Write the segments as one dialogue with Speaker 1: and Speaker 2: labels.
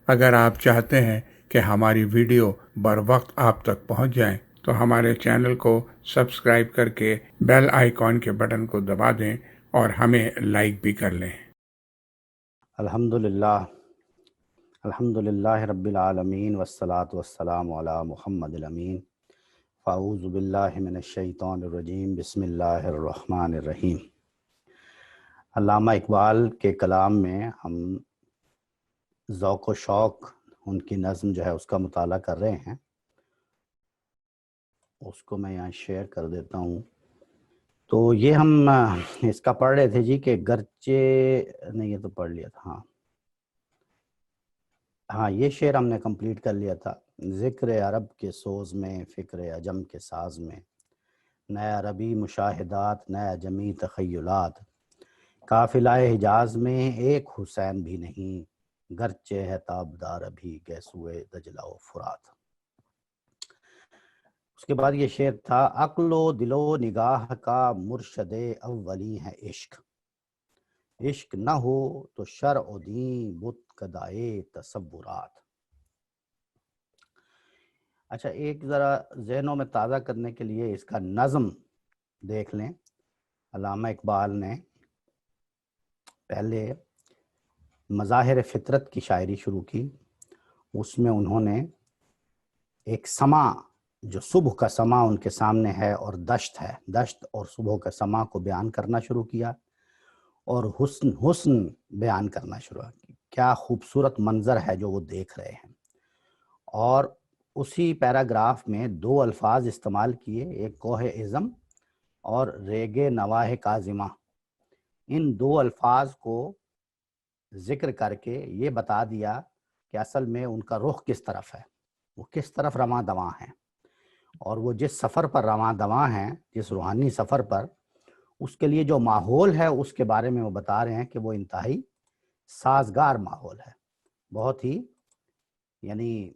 Speaker 1: اگر آپ چاہتے ہیں کہ ہماری ویڈیو بر وقت آپ تک پہنچ جائیں تو ہمارے چینل کو سبسکرائب کر کے بیل آئیکن کے بٹن کو دبا دیں اور ہمیں لائک بھی کر لیں۔
Speaker 2: الحمدللہ رب العالمین والصلاة والسلام علی محمد الامین۔ فاعوذ باللہ من الشیطان الرجیم، بسم اللہ الرحمن الرحیم۔ علامہ اقبال کے کلام میں ہم ذوق و شوق ان کی نظم جو ہے اس کا مطالعہ کر رہے ہیں۔ اس کو میں یہاں شیئر کر دیتا ہوں۔ تو یہ ہم اس کا پڑھ رہے تھے جی کہ گرچہ نہیں، یہ تو پڑھ لیا تھا، ہاں یہ شعر ہم نے کمپلیٹ کر لیا تھا۔ ذکر عرب کے سوز میں، فکر عجم کے ساز میں، نیا عربی مشاہدات، نیا جمی تخیلات، قافلہ حجاز میں ایک حسین بھی نہیں، گرچہ ہے تابدار ابھی گیسوئے دجلہ و فرات۔ اس کے بعد یہ شعر تھا، عقل و دل و نگاہ کا مرشد اولی ہے عشق، عشق نہ ہو تو شرع و دین بت کدائے تصورات۔ اچھا، ایک ذرا ذہنوں میں تازہ کرنے کے لیے اس کا نظم دیکھ لیں۔ علامہ اقبال نے پہلے مظاہر فطرت کی شاعری شروع کی، اس میں انہوں نے ایک سما، جو صبح کا سما ان کے سامنے ہے اور دشت ہے، دشت اور صبح کا سما کو بیان کرنا شروع کیا، اور حسن بیان کرنا شروع کیا، کیا خوبصورت منظر ہے جو وہ دیکھ رہے ہیں۔ اور اسی پیراگراف میں دو الفاظ استعمال کیے، ایک کوہ عظم اور ریگ نواہ کاظمہ۔ ان دو الفاظ کو ذکر کر کے یہ بتا دیا کہ اصل میں ان کا رخ کس طرف ہے، وہ کس طرف رواں دواں ہیں، اور وہ جس سفر پر رواں دواں ہیں، جس روحانی سفر پر، اس کے لیے جو ماحول ہے اس کے بارے میں وہ بتا رہے ہیں کہ وہ انتہائی سازگار ماحول ہے، بہت ہی یعنی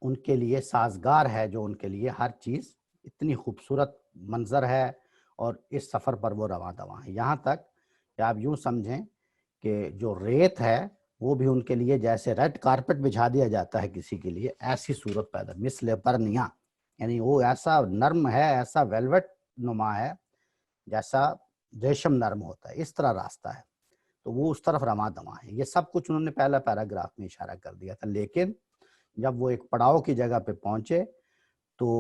Speaker 2: ان کے لیے سازگار ہے، جو ان کے لیے ہر چیز اتنی خوبصورت منظر ہے، اور اس سفر پر وہ رواں دواں ہیں۔ یہاں تک کہ آپ یوں سمجھیں کہ جو ریت ہے وہ بھی ان کے لیے جیسے ریڈ کارپٹ بچھا دیا جاتا ہے کسی کے لیے، ایسی صورت پیدا، مثل پرنیاں، یعنی وہ ایسا نرم ہے، ایسا ویلوٹ نما ہے جیسا ریشم نرم ہوتا ہے، اس طرح راستہ ہے، تو وہ اس طرف رواں دواں ہے۔ یہ سب کچھ انہوں نے پہلا پیراگراف میں اشارہ کر دیا تھا، لیکن جب وہ ایک پڑاؤ کی جگہ پہ پہنچے تو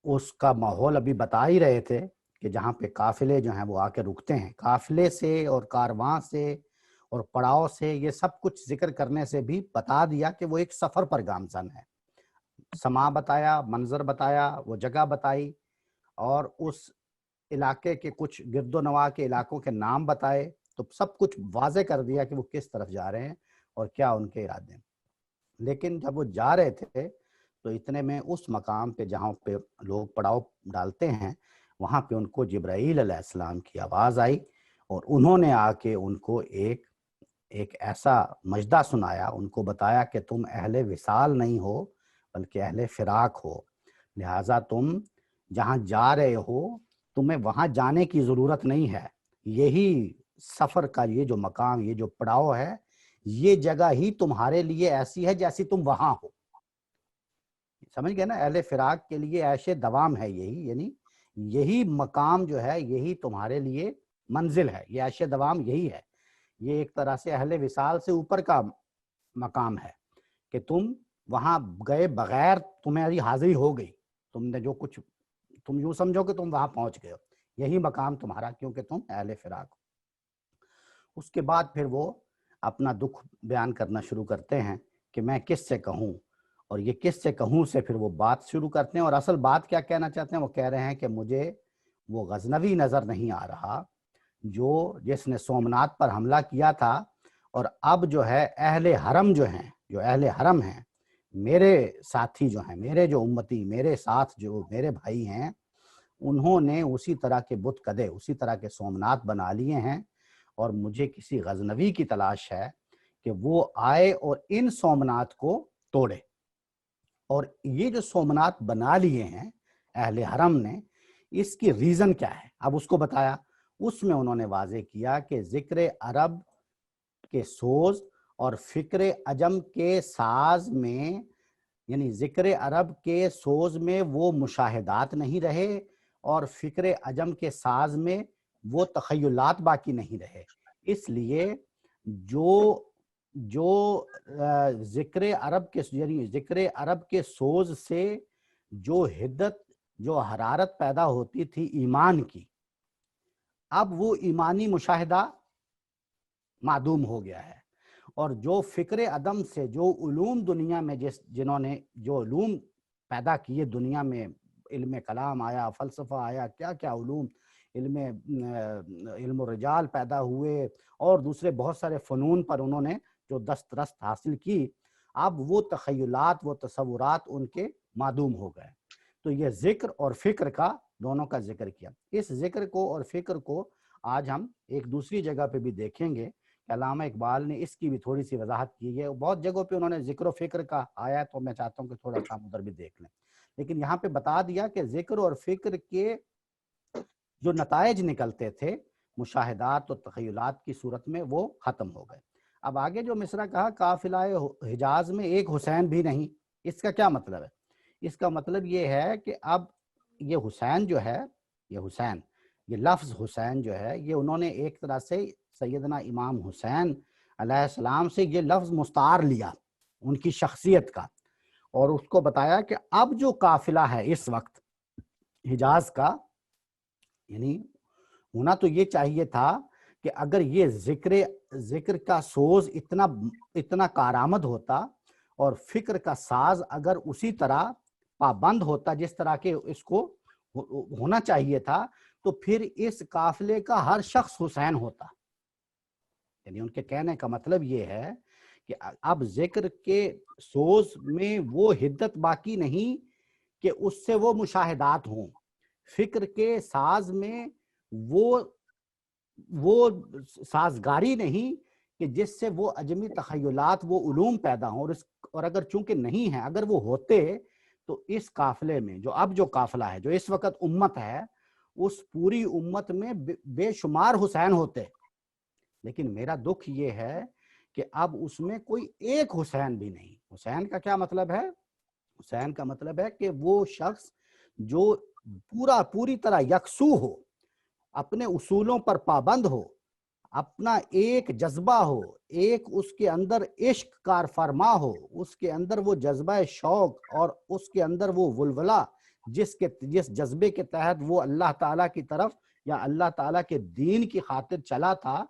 Speaker 2: اس کا ماحول ابھی بتا ہی رہے تھے کہ جہاں پہ قافلے جو ہیں وہ آ کے رکتے ہیں، قافلے سے اور کارواں سے اور پڑاؤ سے، یہ سب کچھ ذکر کرنے سے بھی بتا دیا کہ وہ ایک سفر پر گامزن ہے۔ سما بتایا، منظر بتایا، وہ جگہ بتائی، اور اس علاقے کے کچھ گرد و نواح کے علاقوں کے نام بتائے، تو سب کچھ واضح کر دیا کہ وہ کس طرف جا رہے ہیں اور کیا ان کے ارادے ہیں۔ لیکن جب وہ جا رہے تھے تو اتنے میں اس مقام پہ جہاں پہ لوگ پڑاؤ ڈالتے ہیں، وہاں پہ ان کو جبرائیل علیہ السلام کی آواز آئی، اور انہوں نے آ کے ان کو ایک ایسا مجدہ سنایا، ان کو بتایا کہ تم اہل وصال نہیں ہو بلکہ اہل فراق ہو، لہٰذا تم جہاں جا رہے ہو تمہیں وہاں جانے کی ضرورت نہیں ہے، یہی سفر کا یہ جو مقام، یہ جو پڑاؤ ہے، یہ جگہ ہی تمہارے لیے ایسی ہے جیسی تم وہاں ہو۔ سمجھ گئے نا، اہل فراق کے لیے عیش دوام ہے یہی، یعنی یہی مقام جو ہے یہی تمہارے لیے منزل ہے، یہ عیش دوام یہی ہے۔ یہ ایک طرح سے اہل وصال سے اوپر کا مقام ہے کہ تم وہاں گئے بغیر تمہاری حاضری ہو گئی، تم نے جو کچھ، تم یوں سمجھو کہ تم وہاں پہنچ گئے ہو، یہی مقام تمہارا، کیونکہ تم اہل فراق ہو۔ اس کے بعد پھر وہ اپنا دکھ بیان کرنا شروع کرتے ہیں کہ میں کس سے کہوں، اور یہ کس سے کہوں سے پھر وہ بات شروع کرتے ہیں، اور اصل بات کیا کہنا چاہتے ہیں، وہ کہہ رہے ہیں کہ مجھے وہ غزنوی نظر نہیں آ رہا جس نے سومنات پر حملہ کیا تھا، اور اب جو ہے اہل حرم جو ہیں، جو اہل حرم ہیں، میرے ساتھی جو ہیں، میرے جو امتی، میرے ساتھ جو میرے بھائی ہیں، انہوں نے اسی طرح کے بت کدے، اسی طرح کے سومنات بنا لیے ہیں، اور مجھے کسی غزنوی کی تلاش ہے کہ وہ آئے اور ان سومنات کو توڑے۔ اور یہ جو سومنات بنا لیے ہیں اہل حرم نے، اس کی ریزن کیا ہے، اب اس کو بتایا۔ اس میں انہوں نے واضح کیا کہ ذکر عرب کے سوز اور فکر عجم کے ساز میں یعنی ذکر عرب کے سوز میں وہ مشاہدات نہیں رہے اور فکر عجم کے ساز میں وہ تخیلات باقی نہیں رہے۔ اس لیے جو ذکر عرب کے یعنی ذکر عرب کے سوز سے جو حدت جو حرارت پیدا ہوتی تھی ایمان کی، اب وہ ایمانی مشاہدہ معدوم ہو گیا ہے، اور جو فکر عدم سے جو علوم دنیا میں جنہوں نے جو علوم پیدا کیے دنیا میں، علم کلام آیا، فلسفہ آیا، کیا کیا علوم، علم الرجال پیدا ہوئے اور دوسرے بہت سارے فنون پر انہوں نے جو دسترست حاصل کی، اب وہ تخیلات وہ تصورات ان کے معدوم ہو گئے۔ تو یہ ذکر اور فکر کا دونوں کا ذکر کیا۔ اس ذکر کو اور فکر کو آج ہم ایک دوسری جگہ پہ بھی دیکھیں گے کہ علامہ اقبال نے اس کی بھی تھوڑی سی وضاحت کی ہے۔ بہت جگہوں پہ انہوں نے ذکر و فکر کا آیا تو میں چاہتا ہوں کہ تھوڑا سا ادھر بھی دیکھ لیں، لیکن یہاں پہ بتا دیا کہ ذکر اور فکر کے جو نتائج نکلتے تھے مشاہدات و تخیلات کی صورت میں وہ ختم ہو گئے۔ اب آگے جو مصرع کہا قافلہ حجاز میں ایک حسین بھی نہیں، اس کا کیا مطلب ہے؟ اس کا مطلب یہ ہے کہ اب یہ حسین جو ہے، یہ حسین، یہ لفظ حسین جو ہے، یہ انہوں نے ایک طرح سے سیدنا امام حسین علیہ السلام سے یہ لفظ مستعار لیا ان کی شخصیت کا، اور اس کو بتایا کہ اب جو قافلہ ہے اس وقت حجاز کا، یعنی ہونا تو یہ چاہیے تھا کہ اگر یہ ذکر کا سوز اتنا کارآمد ہوتا اور فکر کا ساز اگر اسی طرح پابند ہوتا جس طرح کے اس کو ہونا چاہیے تھا، تو پھر اس قافلے کا ہر شخص حسین ہوتا۔ یعنی ان کے کہنے کا مطلب یہ ہے کہ اب ذکر کے سوز میں وہ حدت باقی نہیں کہ اس سے وہ مشاہدات ہوں، فکر کے ساز میں وہ سازگاری نہیں کہ جس سے وہ عجمی تخیلات وہ علوم پیدا ہوں، اور اگر چونکہ نہیں ہے، اگر وہ ہوتے تو اس قافلے میں جو قافلہ ہے جو اس وقت امت ہے، اس پوری امت میں بے شمار حسین ہوتے۔ لیکن میرا دکھ یہ ہے کہ اب اس میں کوئی ایک حسین بھی نہیں۔ حسین کا کیا مطلب ہے؟ حسین کا مطلب ہے کہ وہ شخص جو پوری طرح یکسو ہو، اپنے اصولوں پر پابند ہو، اپنا ایک جذبہ ہو، ایک اس کے اندر عشق کار فرما ہو، اس کے اندر وہ جذبہ شوق اور اس کے اندر وہ ولولہ جس جذبے کے تحت وہ اللہ تعالیٰ کی طرف یا اللہ تعالیٰ کے دین کی خاطر چلا تھا،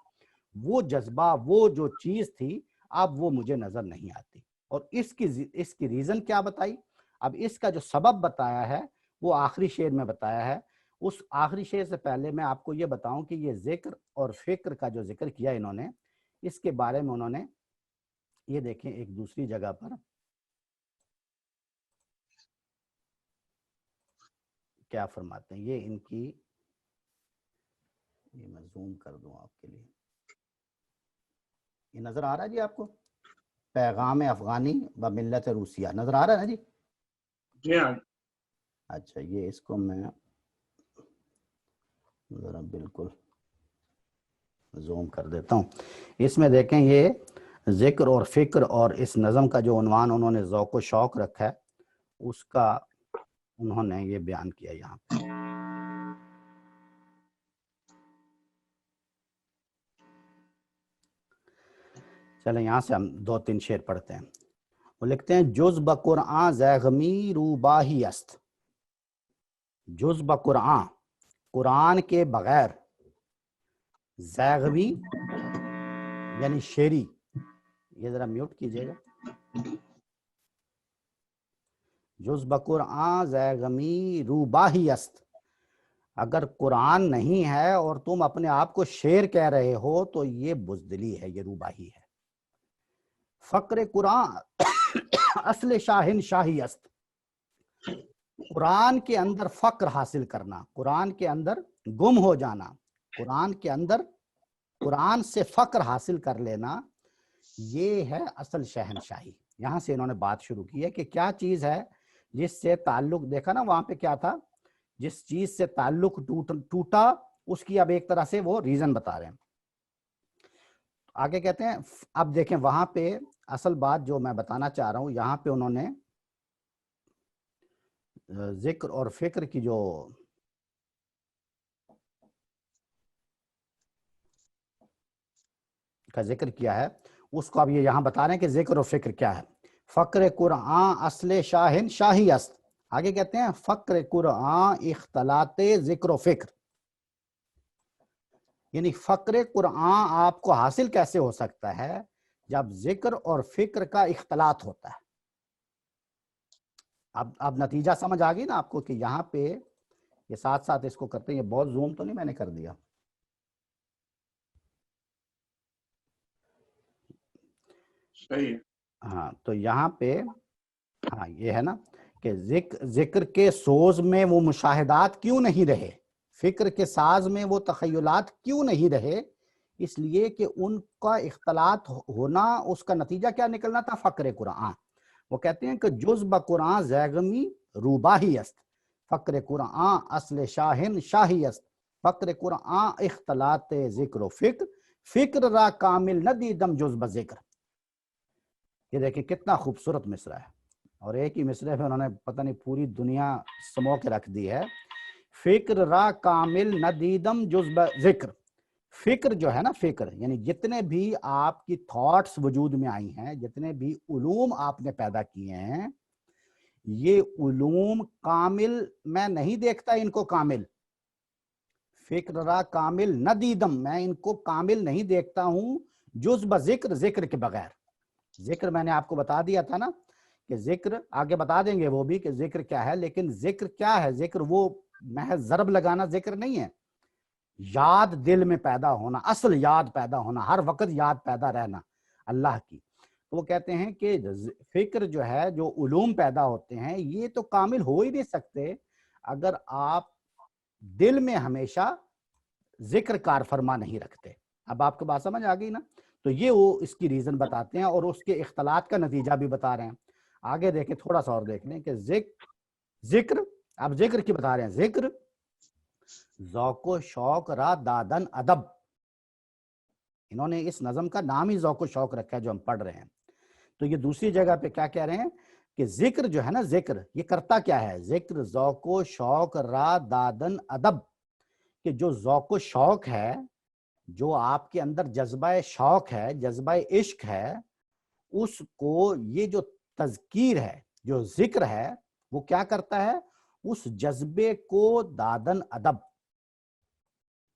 Speaker 2: وہ جذبہ وہ جو چیز تھی اب وہ مجھے نظر نہیں آتی۔ اور اس کی ریزن کیا بتائی؟ اب اس کا جو سبب بتایا ہے وہ آخری شعر میں بتایا ہے۔ اس آخری شعر سے پہلے میں آپ کو یہ بتاؤں کہ یہ ذکر اور فکر کا جو ذکر کیا انہوں نے، اس کے بارے میں انہوں نے یہ دیکھیں ایک دوسری جگہ پر کیا فرماتے ہیں۔ یہ ان کی، یہ میں زوم کر دوں آپ کے لیے، یہ نظر آ رہا ہے جی آپ کو؟ پیغام افغانی و ملت روسیہ نظر آ رہا ہے نا جی؟
Speaker 3: جی ہاں۔
Speaker 2: اچھا، یہ اس کو میں ذرا بالکل زوم کر دیتا ہوں۔ اس میں دیکھیں یہ ذکر اور فکر اور اس نظم کا جو عنوان انہوں نے ذوق و شوق رکھا ہے اس کا انہوں نے یہ بیان کیا یہاں پہ۔ چلیں یہاں سے ہم 2-3 شعر پڑھتے ہیں۔ وہ لکھتے ہیں جز بقرآن زیغمی روباہی است، جز بقرآن، قرآن کے بغیر، زیغمی یعنی شعری، یہ ذرا میوٹ کیجئے گا، جز بقرآن زیغمی روباہی است، اگر قرآن نہیں ہے اور تم اپنے آپ کو شعر کہہ رہے ہو تو یہ بزدلی ہے، یہ روباہی ہے۔ فقر قرآن اصل شاہن شاہی است، قرآن کے اندر فقر حاصل کرنا، قرآن کے اندر گم ہو جانا، قرآن کے اندر قرآن سے فقر حاصل کر لینا، یہ ہے اصل شہنشاہی۔ یہاں سے انہوں نے بات شروع کی ہے کہ کیا چیز ہے جس سے تعلق، دیکھا نا وہاں پہ کیا تھا، جس چیز سے تعلق ٹوٹا اس کی اب ایک طرح سے وہ ریزن بتا رہے ہیں۔ آگے کہتے ہیں اب دیکھیں وہاں پہ اصل بات جو میں بتانا چاہ رہا ہوں، یہاں پہ انہوں نے ذکر اور فکر کی جو کا ذکر کیا ہے اس کو اب یہ یہاں بتا رہے ہیں کہ ذکر و فکر کیا ہے. فقر قرآن اصل شاہن شاہی است. آگے کہتے ہیں فقر قرآن اختلاط ذکر و فکر، یعنی فقر قرآن آپ کو حاصل کیسے ہو سکتا ہے جب ذکر اور فکر کا اختلاط ہوتا ہے. اب نتیجہ سمجھ آ گئی نا آپ کو کہ یہاں پہ یہ ساتھ ساتھ اس کو کرتے ہیں. یہ بہت زوم تو نہیں میں نے کر دیا.
Speaker 1: صحیح.
Speaker 2: ہاں تو یہاں پہ ہاں یہ ہے نا کہ ذکر کے سوز میں وہ مشاہدات کیوں نہیں رہے، فکر کے ساز میں وہ تخیلات کیوں نہیں رہے؟ اس لیے کہ ان کا اختلاط ہونا، اس کا نتیجہ کیا نکلنا تھا؟ فقر قرآن. وہ کہتے ہیں کہ جز بقرآن زیغمی روباہی است، فقر قرآن اصل شاہن شاہی است، فقر قرآن اختلاط ذکر و فکر، فکر را کامل ندیدم جز بذکر. یہ دیکھیں کتنا خوبصورت مصرع ہے، اور ایک ہی مصرع پہ انہوں نے پتہ نہیں پوری دنیا سمو کے رکھ دی ہے. فکر را کامل ندیدم جز ذکر. فکر جو ہے نا، فکر یعنی جتنے بھی آپ کی تھاٹس وجود میں آئی ہیں، جتنے بھی علوم آپ نے پیدا کیے ہیں، یہ علوم کامل میں نہیں دیکھتا ان کو کامل. فکر را کامل ندیدم، میں ان کو کامل نہیں دیکھتا ہوں جز بذکر، ذکر کے بغیر. ذکر میں نے آپ کو بتا دیا تھا نا کہ ذکر آگے بتا دیں گے وہ بھی کہ ذکر کیا ہے، لیکن ذکر کیا ہے؟ ذکر وہ محض ضرب لگانا ذکر نہیں ہے. یاد دل میں پیدا ہونا، اصل یاد پیدا ہونا، ہر وقت یاد پیدا رہنا اللہ کی. تو وہ کہتے ہیں کہ فکر جو ہے، جو علوم پیدا ہوتے ہیں، یہ تو کامل ہو ہی نہیں سکتے اگر آپ دل میں ہمیشہ ذکر کار فرما نہیں رکھتے. اب آپ کو بات سمجھ آ گئی نا؟ تو یہ وہ اس کی ریزن بتاتے ہیں اور اس کے اختلاط کا نتیجہ بھی بتا رہے ہیں. آگے دیکھیں تھوڑا سا اور دیکھ لیں کہ ذکر اب ذکر کی بتا رہے ہیں. ذکر ذوق و شوق را دادن ادب. انہوں نے اس نظم کا نام ہی ذوق و شوق رکھا ہے جو ہم پڑھ رہے ہیں. تو یہ دوسری جگہ پہ کیا کہہ رہے ہیں کہ ذکر جو ہے نا، ذکر یہ کرتا کیا ہے؟ ذکر ذوق و شوق را دادن ادب، کہ جو ذوق و شوق ہے، جو آپ کے اندر جذبہ شوق ہے، جذبہ عشق ہے، اس کو یہ جو تذکیر ہے، جو ذکر ہے، وہ کیا کرتا ہے؟ اس جذبے کو دادن ادب،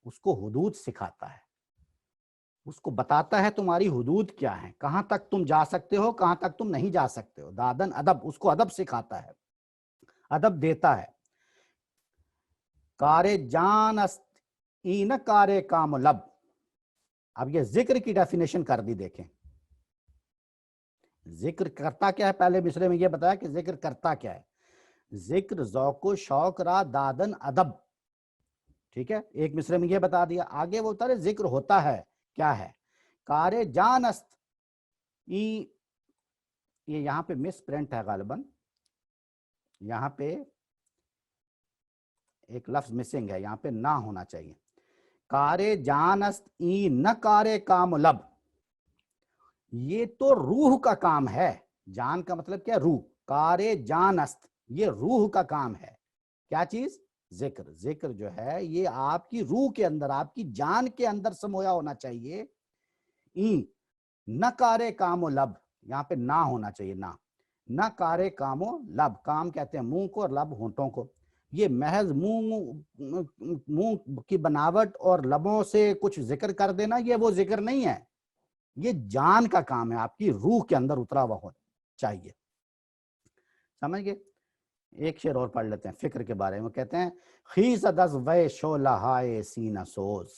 Speaker 2: اس کو حدود سکھاتا ہے، اس کو بتاتا ہے تمہاری حدود کیا ہیں، کہاں تک تم جا سکتے ہو، کہاں تک تم نہیں جا سکتے ہو. دادن ادب، اس کو ادب سکھاتا ہے، ادب دیتا ہے. کار جان است این کار کام لب. اب یہ ذکر کی ڈیفینیشن کر دی. دیکھیں ذکر کرتا کیا ہے، پہلے مصرے میں یہ بتایا کہ ذکر کرتا کیا ہے. ذکر ذوق و شوق را دادن ادب، ٹھیک ہے، ایک مصرے میں یہ بتا دیا. آگے وہ بتا رہے ذکر ہوتا ہے کیا ہے. کار جان است، یہ یہاں پہ مس پرنٹ ہے غالباً، یہاں پہ ایک لفظ مسنگ ہے، یہاں پہ نہ ہونا چاہیے. کار جان است ای نہ کار کام لب. یہ تو روح کا کام ہے. جان کا مطلب کیا؟ روح. کار جان است، یہ روح کا کام ہے. کیا چیز؟ ذکر. ذکر جو ہے یہ آپ کی روح کے اندر، آپ کی جان کے اندر سمویا ہونا چاہیے. نہ کارے کام و لب، یہاں پہ نہ ہونا چاہیے. نہ کارے کام و لب، کام کہتے ہیں منہ کو اور لب ہونٹوں کو. یہ محض منہ کی بناوٹ اور لبوں سے کچھ ذکر کر دینا، یہ وہ ذکر نہیں ہے. یہ جان کا کام ہے، آپ کی روح کے اندر اترا ہوا ہونا چاہیے. سمجھ گئے؟ ایک شعر اور پڑھ لیتے ہیں فکر کے بارے میں. کہتے ہیں خیزد از وے شعلہائے سینہ سوز.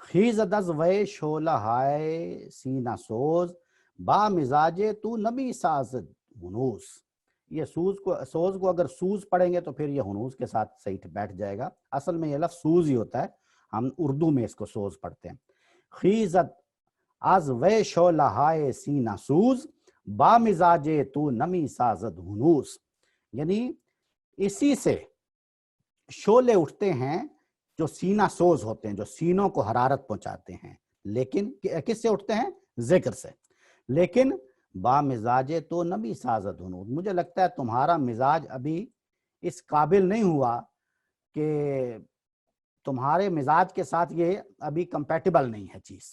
Speaker 2: خیزد از وے شعلہائے سینہ سوز، با مزاج تو نبی سازد ہنوز. یہ سوز کو اگر سوز پڑھیں گے تو پھر یہ ہنوز کے ساتھ صحیح بیٹھ جائے گا. اصل میں یہ لفظ سوز ہی ہوتا ہے، ہم اردو میں اس کو سوز پڑھتے ہیں. خیزد از وے شعلہائے سینہ سوز، با مزاج تو نمی سازد ہنوز. یعنی اسی سے شعلے اٹھتے ہیں جو سینہ سوز ہوتے ہیں، جو سینوں کو حرارت پہنچاتے ہیں. لیکن کس سے اٹھتے ہیں؟ ذکر سے. لیکن با مزاج تو نبی سازت ہنود، مجھے لگتا ہے تمہارا مزاج ابھی اس قابل نہیں ہوا کہ تمہارے مزاج کے ساتھ یہ ابھی کمپیٹیبل نہیں ہے چیز،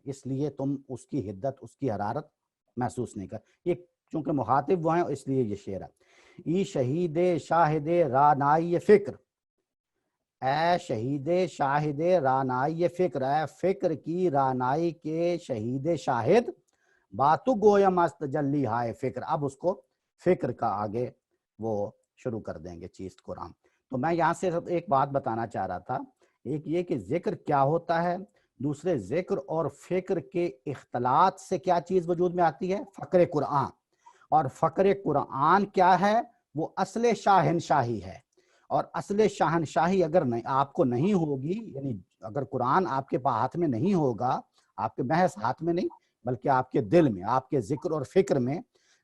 Speaker 2: اس لیے تم اس کی حدت، اس کی حرارت محسوس نہیں کر. یہ چونکہ مخاطب وہ ہیں اس لیے یہ شعر ہے. ای شہید شاہد رانائی فکر، اے شہید شاہد رانائی فکر، اے فکر کی رانائی کے شہید شاہد، باتو گویم است جلی ہائے فکر. اب اس کو فکر کا آگے وہ شروع کر دیں گے چیز قرآن. تو میں یہاں سے ایک بات بتانا چاہ رہا تھا، ایک یہ کہ ذکر کیا ہوتا ہے، دوسرے ذکر اور فکر کے اختلاط سے کیا چیز وجود میں آتی ہے؟ فقر قرآن. اور فقر قرآن کیا ہے؟ وہ اصل شاہنشاہی ہے. اور اصل شاہنشاہی اگر نہیں آپ کو نہیں ہوگی، یعنی اگر قرآن آپ کے ہاتھ میں نہیں ہوگا، آپ کے محض ہاتھ میں نہیں بلکہ آپ کے دل میں، آپ کے ذکر اور فکر میں،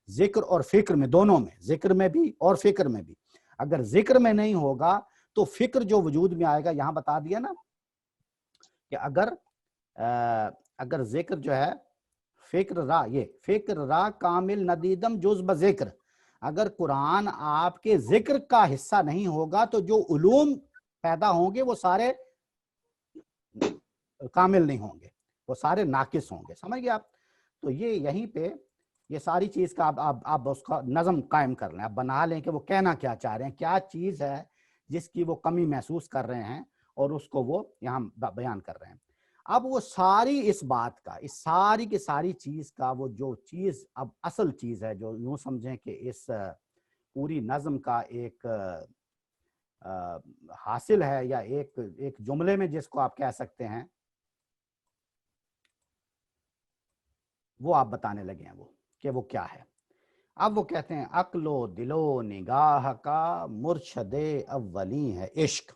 Speaker 2: ذکر اور فکر میں دونوں میں، ذکر میں بھی اور فکر میں بھی، اگر ذکر میں نہیں ہوگا تو فکر جو وجود میں آئے گا، یہاں بتا دیا نا کہ اگر ذکر جو ہے فکر را کامل ندیدم جز بذکر، اگر قرآن آپ کے ذکر کا حصہ نہیں ہوگا تو جو علوم پیدا ہوں گے وہ سارے کامل نہیں ہوں گے، وہ سارے ناقص ہوں گے. سمجھ گئے آپ؟ تو یہ یہیں پہ یہ ساری چیز کا آپ اس کا نظم قائم کر لیں، آپ بنا لیں کہ وہ کہنا کیا چاہ رہے ہیں، کیا چیز ہے جس کی وہ کمی محسوس کر رہے ہیں اور اس کو وہ یہاں بیان کر رہے ہیں. اب وہ ساری اس بات کا، اس ساری کی ساری چیز کا وہ جو چیز اب اصل چیز ہے، جو یوں سمجھیں کہ اس پوری نظم کا ایک حاصل ہے، یا ایک جملے میں جس کو آپ کہہ سکتے ہیں، وہ آپ بتانے لگے ہیں وہ کہ وہ کیا ہے. اب وہ کہتے ہیں عقل و دل و نگاہ کا مرشد اولی ہے عشق،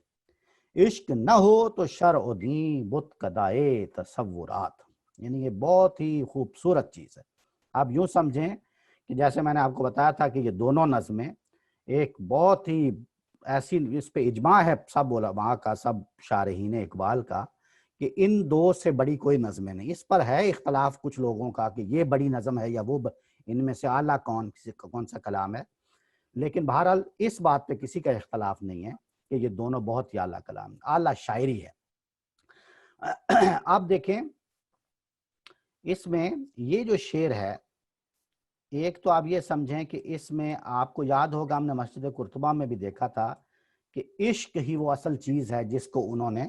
Speaker 2: عشق نہ ہو تو شرع و دین بت قدائے تصورات. یعنی یہ بہت ہی خوبصورت چیز ہے. آپ یوں سمجھیں کہ جیسے میں نے آپ کو بتایا تھا کہ یہ دونوں نظمیں ایک بہت ہی ایسی، اس پہ اجماع ہے سب علماء کا، سب شارحین اقبال کا، کہ ان دو سے بڑی کوئی نظمیں نہیں. اس پر ہے اختلاف کچھ لوگوں کا کہ یہ بڑی نظم ہے یا وہ ان میں سے اعلیٰ کون سا کلام ہے، لیکن بہرحال اس بات پہ کسی کا اختلاف نہیں ہے کہ یہ دونوں بہت ہی اعلیٰ کلام، اعلیٰ شاعری ہے. آپ دیکھیں اس میں یہ جو شعر ہے، ایک تو آپ یہ سمجھیں کہ اس میں آپ کو یاد ہوگا ہم نے مسجد قرطبہ میں بھی دیکھا تھا کہ عشق ہی وہ اصل چیز ہے جس کو انہوں نے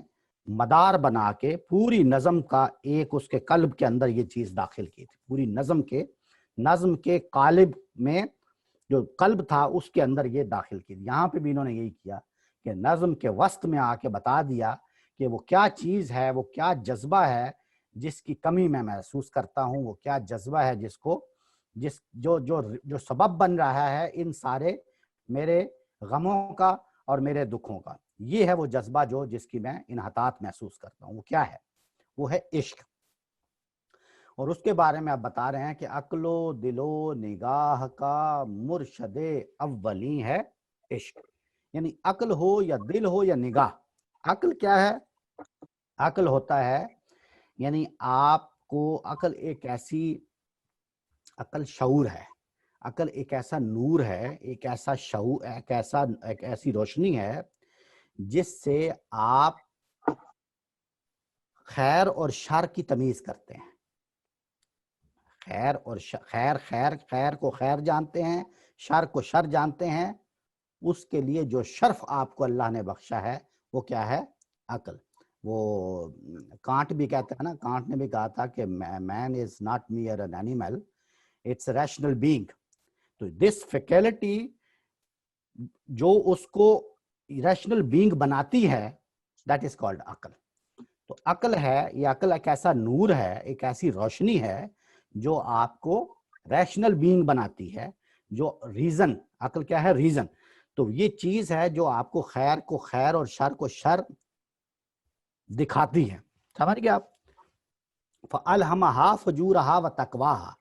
Speaker 2: مدار بنا کے پوری نظم کا ایک اس کے قلب کے اندر یہ چیز داخل کی تھی. پوری نظم کے قالب میں جو قلب تھا اس کے اندر یہ داخل کی. یہاں پہ بھی انہوں نے یہی کیا کہ نظم کے وسط میں آ کے بتا دیا کہ وہ کیا چیز ہے، وہ کیا جذبہ ہے جس کی کمی میں محسوس کرتا ہوں، وہ کیا جذبہ ہے جو سبب بن رہا ہے ان سارے میرے غموں کا اور میرے دکھوں کا. یہ ہے وہ جذبہ جس کی میں انحطاط محسوس کرتا ہوں. وہ کیا ہے؟ وہ ہے عشق. اور اس کے بارے میں آپ بتا رہے ہیں کہ عقل و دل و نگاہ کا مرشد اولی ہے عشق. یعنی عقل ہو یا دل ہو یا نگاہ. عقل کیا ہے؟ عقل ہوتا ہے یعنی آپ کو عقل ایک ایسی، عقل شعور ہے، عقل ایک ایسا نور ہے، ایک ایسا شعور، ایک ایسی روشنی ہے جس سے آپ خیر اور شر کی تمیز کرتے ہیں. خیر اور خیر کو خیر جانتے ہیں، شر کو شر جانتے ہیں. اس کے لیے جو شرف آپ کو اللہ نے بخشا ہے وہ کیا ہے؟ عقل. وہ کانٹ بھی کہتا ہے نا، کانٹ نے بھی کہا تھا کہ man is not mere an animal, it's a rational being. تو دس فیکلٹی جو اس کو ریشنل بینگ بناتی ہے، دیٹ از کالڈ عقل. تو عقل ہے، یہ عقل ایک ایسا نور ہے، ایک ایسی روشنی ہے جو آپ کو ریشنل بینگ بناتی ہے. جو ریزن، عقل کیا ہے؟ ریزن. تو یہ چیز ہے جو آپ کو خیر اور شر کو شر دکھاتی ہے. سمجھ گئے آپ؟ فَأَلْهَمَهَا فُجُورَهَا وَتَقْوَاهَا.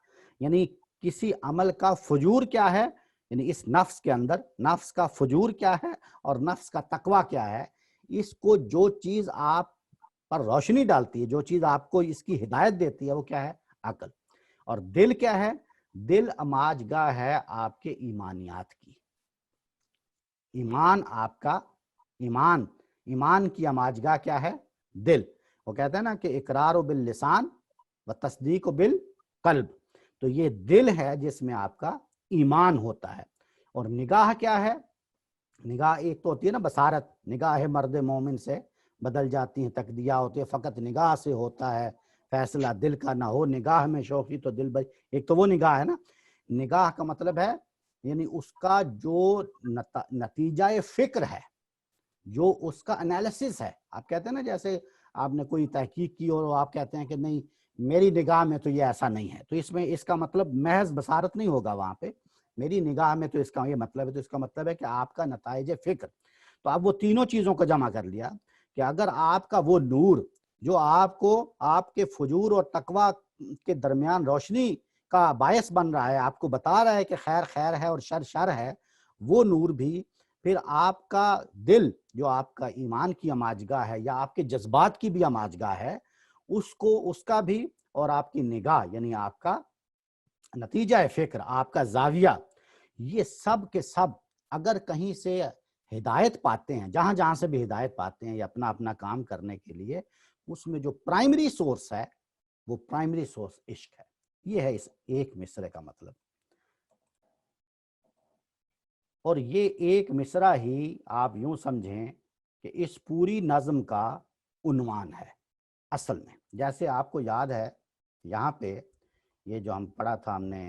Speaker 2: یعنی کسی عمل کا فجور کیا ہے، یعنی اس نفس کے اندر نفس کا فجور کیا ہے اور نفس کا تقویٰ کیا ہے. اس کو جو چیز آپ پر روشنی ڈالتی ہے، جو چیز آپ کو اس کی ہدایت دیتی ہے وہ کیا ہے؟ عقل۔ اور دل کیا ہے؟ دل اماج گاہ ہے آپ کے ایمانیات کی۔ ایمان آپ کا، ایمان کی اماج گاہ کیا ہے؟ دل۔ وہ کہتے ہیں نا کہ اقرار باللسان و تصدیق بالقلب، تو یہ دل ہے جس میں آپ کا ایمان ہوتا ہے۔ اور نگاہ کیا ہے؟ نگاہ ایک تو ہوتی ہے نا بصارت، نگاہ مرد مومن سے بدل جاتی ہیں تقدیہ ہوتی ہے، فقط نگاہ سے ہوتا ہے فیصلہ دل کا، نہ ہو نگاہ میں شوخی تو دل بھائی، ایک تو وہ نگاہ ہے نا۔ نگاہ کا مطلب ہے یعنی اس کا جو نتیجہ فکر ہے، جو اس کا انالیسس ہے۔ آپ کہتے ہیں نا جیسے آپ نے کوئی تحقیق کی اور آپ کہتے ہیں کہ نہیں میری نگاہ میں تو یہ ایسا نہیں ہے، تو اس میں اس کا مطلب محض بصارت نہیں ہوگا وہاں پہ، میری نگاہ میں تو اس کا یہ مطلب ہے، تو اس کا مطلب ہے کہ آپ کا نتائج فکر۔ تو آپ وہ تینوں چیزوں کو جمع کر لیا کہ اگر آپ کا وہ نور جو آپ کو آپ کے فجور اور تقوی کے درمیان روشنی کا باعث بن رہا ہے، آپ کو بتا رہا ہے کہ خیر خیر ہے اور شر شر ہے، وہ نور بھی پھر آپ کا دل جو آپ کا ایمان کی اماجگاہ ہے یا آپ کے جذبات کی بھی اماجگاہ ہے، اس کا بھی، اور آپ کی نگاہ یعنی آپ کا نتیجہ فکر، آپ کا زاویہ، یہ سب کے سب اگر کہیں سے ہدایت پاتے ہیں، جہاں جہاں سے بھی ہدایت پاتے ہیں یا اپنا اپنا کام کرنے کے لیے، اس میں جو پرائمری سورس ہے وہ پرائمری سورس عشق ہے۔ یہ ہے اس ایک مصرے کا مطلب۔ اور یہ ایک مصرع ہی آپ یوں سمجھیں کہ اس پوری نظم کا عنوان ہے اصل میں۔ جیسے آپ کو یاد ہے یہاں پہ یہ جو ہم پڑھا تھا ہم نے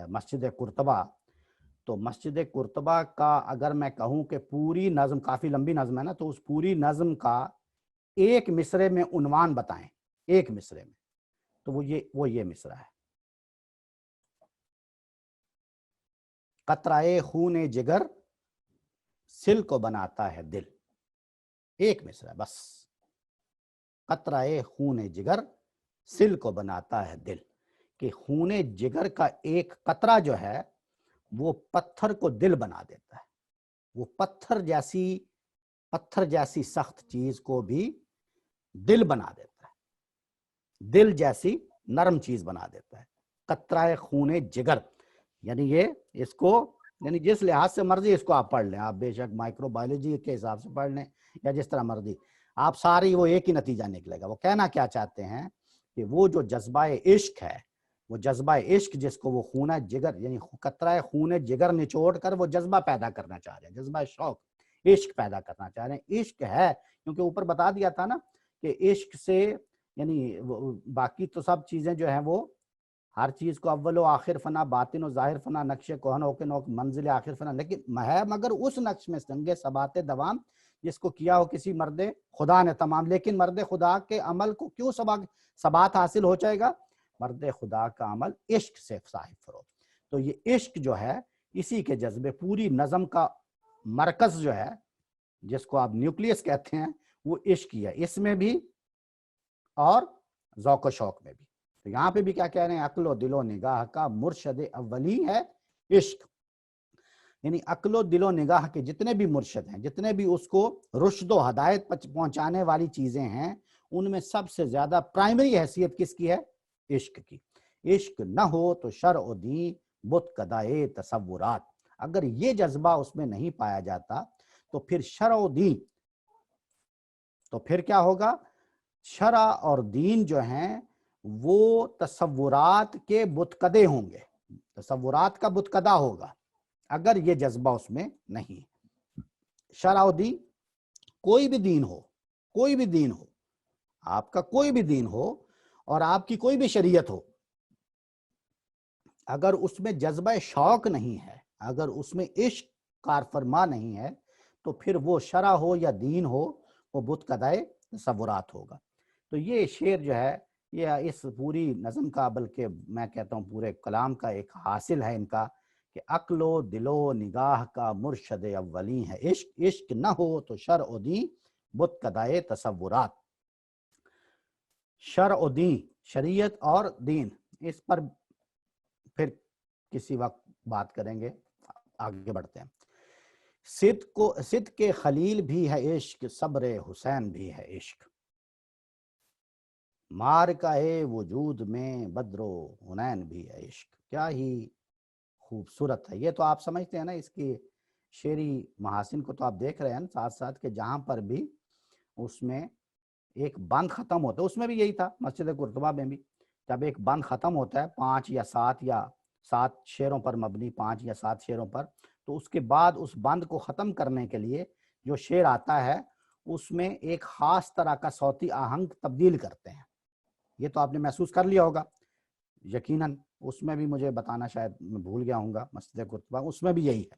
Speaker 2: مسجد قرطبہ، تو مسجد قرطبہ کا اگر میں کہوں کہ پوری نظم کافی لمبی نظم ہے نا، تو اس پوری نظم کا ایک مصرے میں عنوان بتائیں، ایک مصرے میں، تو وہ یہ مصرع ہے: قطرہ خون جگر سل کو بناتا ہے دل۔ ایک مصرع بس، قطرہ خون جگر سل کو بناتا ہے دل، کہ خون جگر کا ایک قطرہ جو ہے وہ پتھر کو دل بنا دیتا ہے، وہ پتھر جیسی سخت چیز کو بھی دل بنا دیتا ہے، دل جیسی نرم چیز بنا دیتا ہے۔ قطرہ خون جگر یعنی یہ اس کو یعنی جس لحاظ سے مرضی اس کو آپ پڑھ لیں، آپ بے شک مائکرو بایولوجی کے حساب سے پڑھ لیں یا جس طرح مرضی، آپ ساری وہ ایک ہی نتیجہ نکلے گا۔ وہ کہنا کیا چاہتے ہیں کہ وہ جو جذبہ عشق ہے، وہ جذبہ عشق جس کو وہ خون جگر یعنی قطرہ خون جگر نچوڑ کر وہ جذبہ پیدا کرنا چاہ رہے ہیں، جذبہ شوق عشق پیدا کرنا چاہ رہے ہیں۔ عشق ہے کیونکہ اوپر بتا دیا تھا نا کہ عشق سے یعنی باقی تو سب چیزیں جو ہیں وہ ہر چیز کو اول و آخر فنا، باطن و ظاہر فنا، نقش کہن ہو کے نوک منزل آخر فنا، لیکن ہے مگر اس نقش میں سنگ ثبات دوام جس کو کیا ہو کسی مرد خدا نے تمام۔ لیکن مرد خدا کے عمل کو کیوں ثبات حاصل ہو جائے گا؟ مرد خدا کا عمل عشق سے صاحب فروغ۔ تو یہ عشق جو ہے اسی کے جذبے، پوری نظم کا مرکز جو ہے جس کو آپ نیوکلیس کہتے ہیں وہ عشق ہی ہے، اس میں بھی اور ذوق و شوق میں بھی۔ تو یہاں پہ بھی کیا کہہ رہے ہیں؟ عقل و دل و نگاہ کا مرشد اولی ہے عشق، یعنی عقل و دل و نگاہ کے جتنے بھی مرشد ہیں، جتنے بھی اس کو رشد و ہدایت پہنچانے والی چیزیں ہیں، ان میں سب سے زیادہ پرائمری حیثیت کس کی ہے؟ عشق کی۔ عشق نہ ہو تو شرع و دین بت کدائے تصورات، اگر یہ جذبہ اس میں نہیں پایا جاتا تو پھر شرع و دین، تو پھر کیا ہوگا؟ شرع اور دین جو ہیں وہ تصورات کے بتکدے ہوں گے، تصورات کا بتکدہ ہوگا اگر یہ جذبہ اس میں نہیں۔ شرع و دین، کوئی بھی دین ہو، کوئی بھی دین ہو، آپ کا کوئی بھی دین ہو اور آپ کی کوئی بھی شریعت ہو، اگر اس میں جذبہ شوق نہیں ہے، اگر اس میں عشق کار فرما نہیں ہے، تو پھر وہ شرع ہو یا دین ہو وہ بت کدائے تصورات ہوگا۔ تو یہ شعر جو ہے یہ اس پوری نظم کا، بلکہ میں کہتا ہوں پورے کلام کا ایک حاصل ہے ان کا، کہ عقل و دل و نگاہ کا مرشد اولی ہے عشق، عشق نہ ہو تو شرع و دین بت کدائے تصورات۔ شرع و دین، شریعت اور دین، اس پر پھر کسی وقت بات کریں گے، آگے بڑھتے ہیں۔ صدق کے خلیل بھی ہے عشق، صبر حسین بھی ہے عشق۔ مارکہ وجود میں بدر و حنین بھی ہے عشق. کیا ہی خوبصورت ہے. یہ تو آپ سمجھتے ہیں نا اس کی شعری محاسن کو تو آپ دیکھ رہے ہیں ساتھ ساتھ کہ جہاں پر بھی اس میں ایک بند ختم ہوتا ہے، اس میں بھی یہی تھا مسجد قرطبہ میں بھی، جب ایک بند ختم ہوتا ہے 5 یا 7 شعروں پر مبنی، 5 یا 7 شعروں پر، تو اس کے بعد اس بند کو ختم کرنے کے لیے جو شعر آتا ہے اس میں ایک خاص طرح کا صوتی آہنگ تبدیل کرتے ہیں. یہ تو آپ نے محسوس کر لیا ہوگا یقیناً. اس میں بھی مجھے بتانا شاید میں بھول گیا ہوں گا مسجد قرطبہ، اس میں بھی یہی ہے.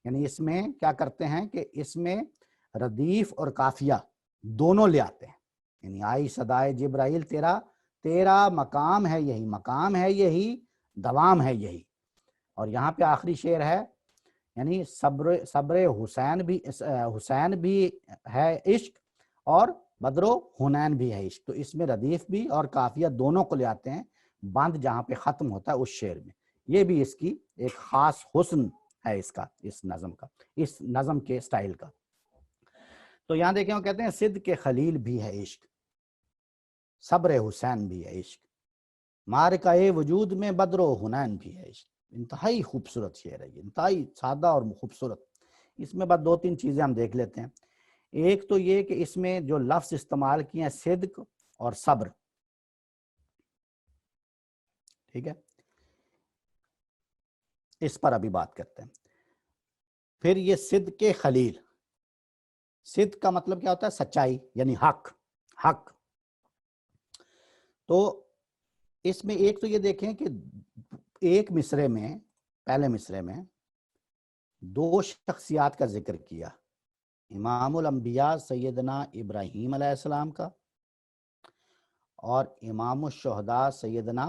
Speaker 2: یعنی اس میں کیا کرتے ہیں کہ اس میں ردیف اور قافیہ دونوں لے آتے ہیں. یعنی آئی صدائے جبرائیل تیرا مقام ہے یہی، مقام ہے یہی، دوام ہے یہی. اور یہاں پہ آخری شعر ہے یعنی صبر حسین بھی ہے عشق اور بدر و حنین بھی ہے عشق. تو اس میں ردیف بھی اور قافیہ دونوں کو لے آتے ہیں بند جہاں پہ ختم ہوتا ہے اس شعر میں. یہ بھی اس کی ایک خاص حسن ہے اس نظم کے سٹائل کا. تو یہاں دیکھیں وہ کہتے ہیں صدق کے خلیل بھی ہے عشق، صبر حسین بھی ہے عشق، مارکہ وجود میں بدر و حنین بھی ہے عشق. انتہائی خوبصورت شعر ہے یہ، انتہائی سادہ اور خوبصورت. اس میں بس 2-3 چیزیں ہم دیکھ لیتے ہیں. ایک تو یہ کہ اس میں جو لفظ استعمال کیے ہیں صدق اور صبر، ٹھیک ہے، اس پر ابھی بات کرتے ہیں. پھر یہ صدق کے خلیل، صدق کا مطلب کیا ہوتا ہے؟ سچائی، یعنی حق. تو اس میں ایک تو یہ دیکھیں کہ ایک مصرے میں، پہلے مصرے میں 2 شخصیات کا ذکر کیا، امام الانبیاء سیدنا ابراہیم علیہ السلام کا اور امام الشہداء سیدنا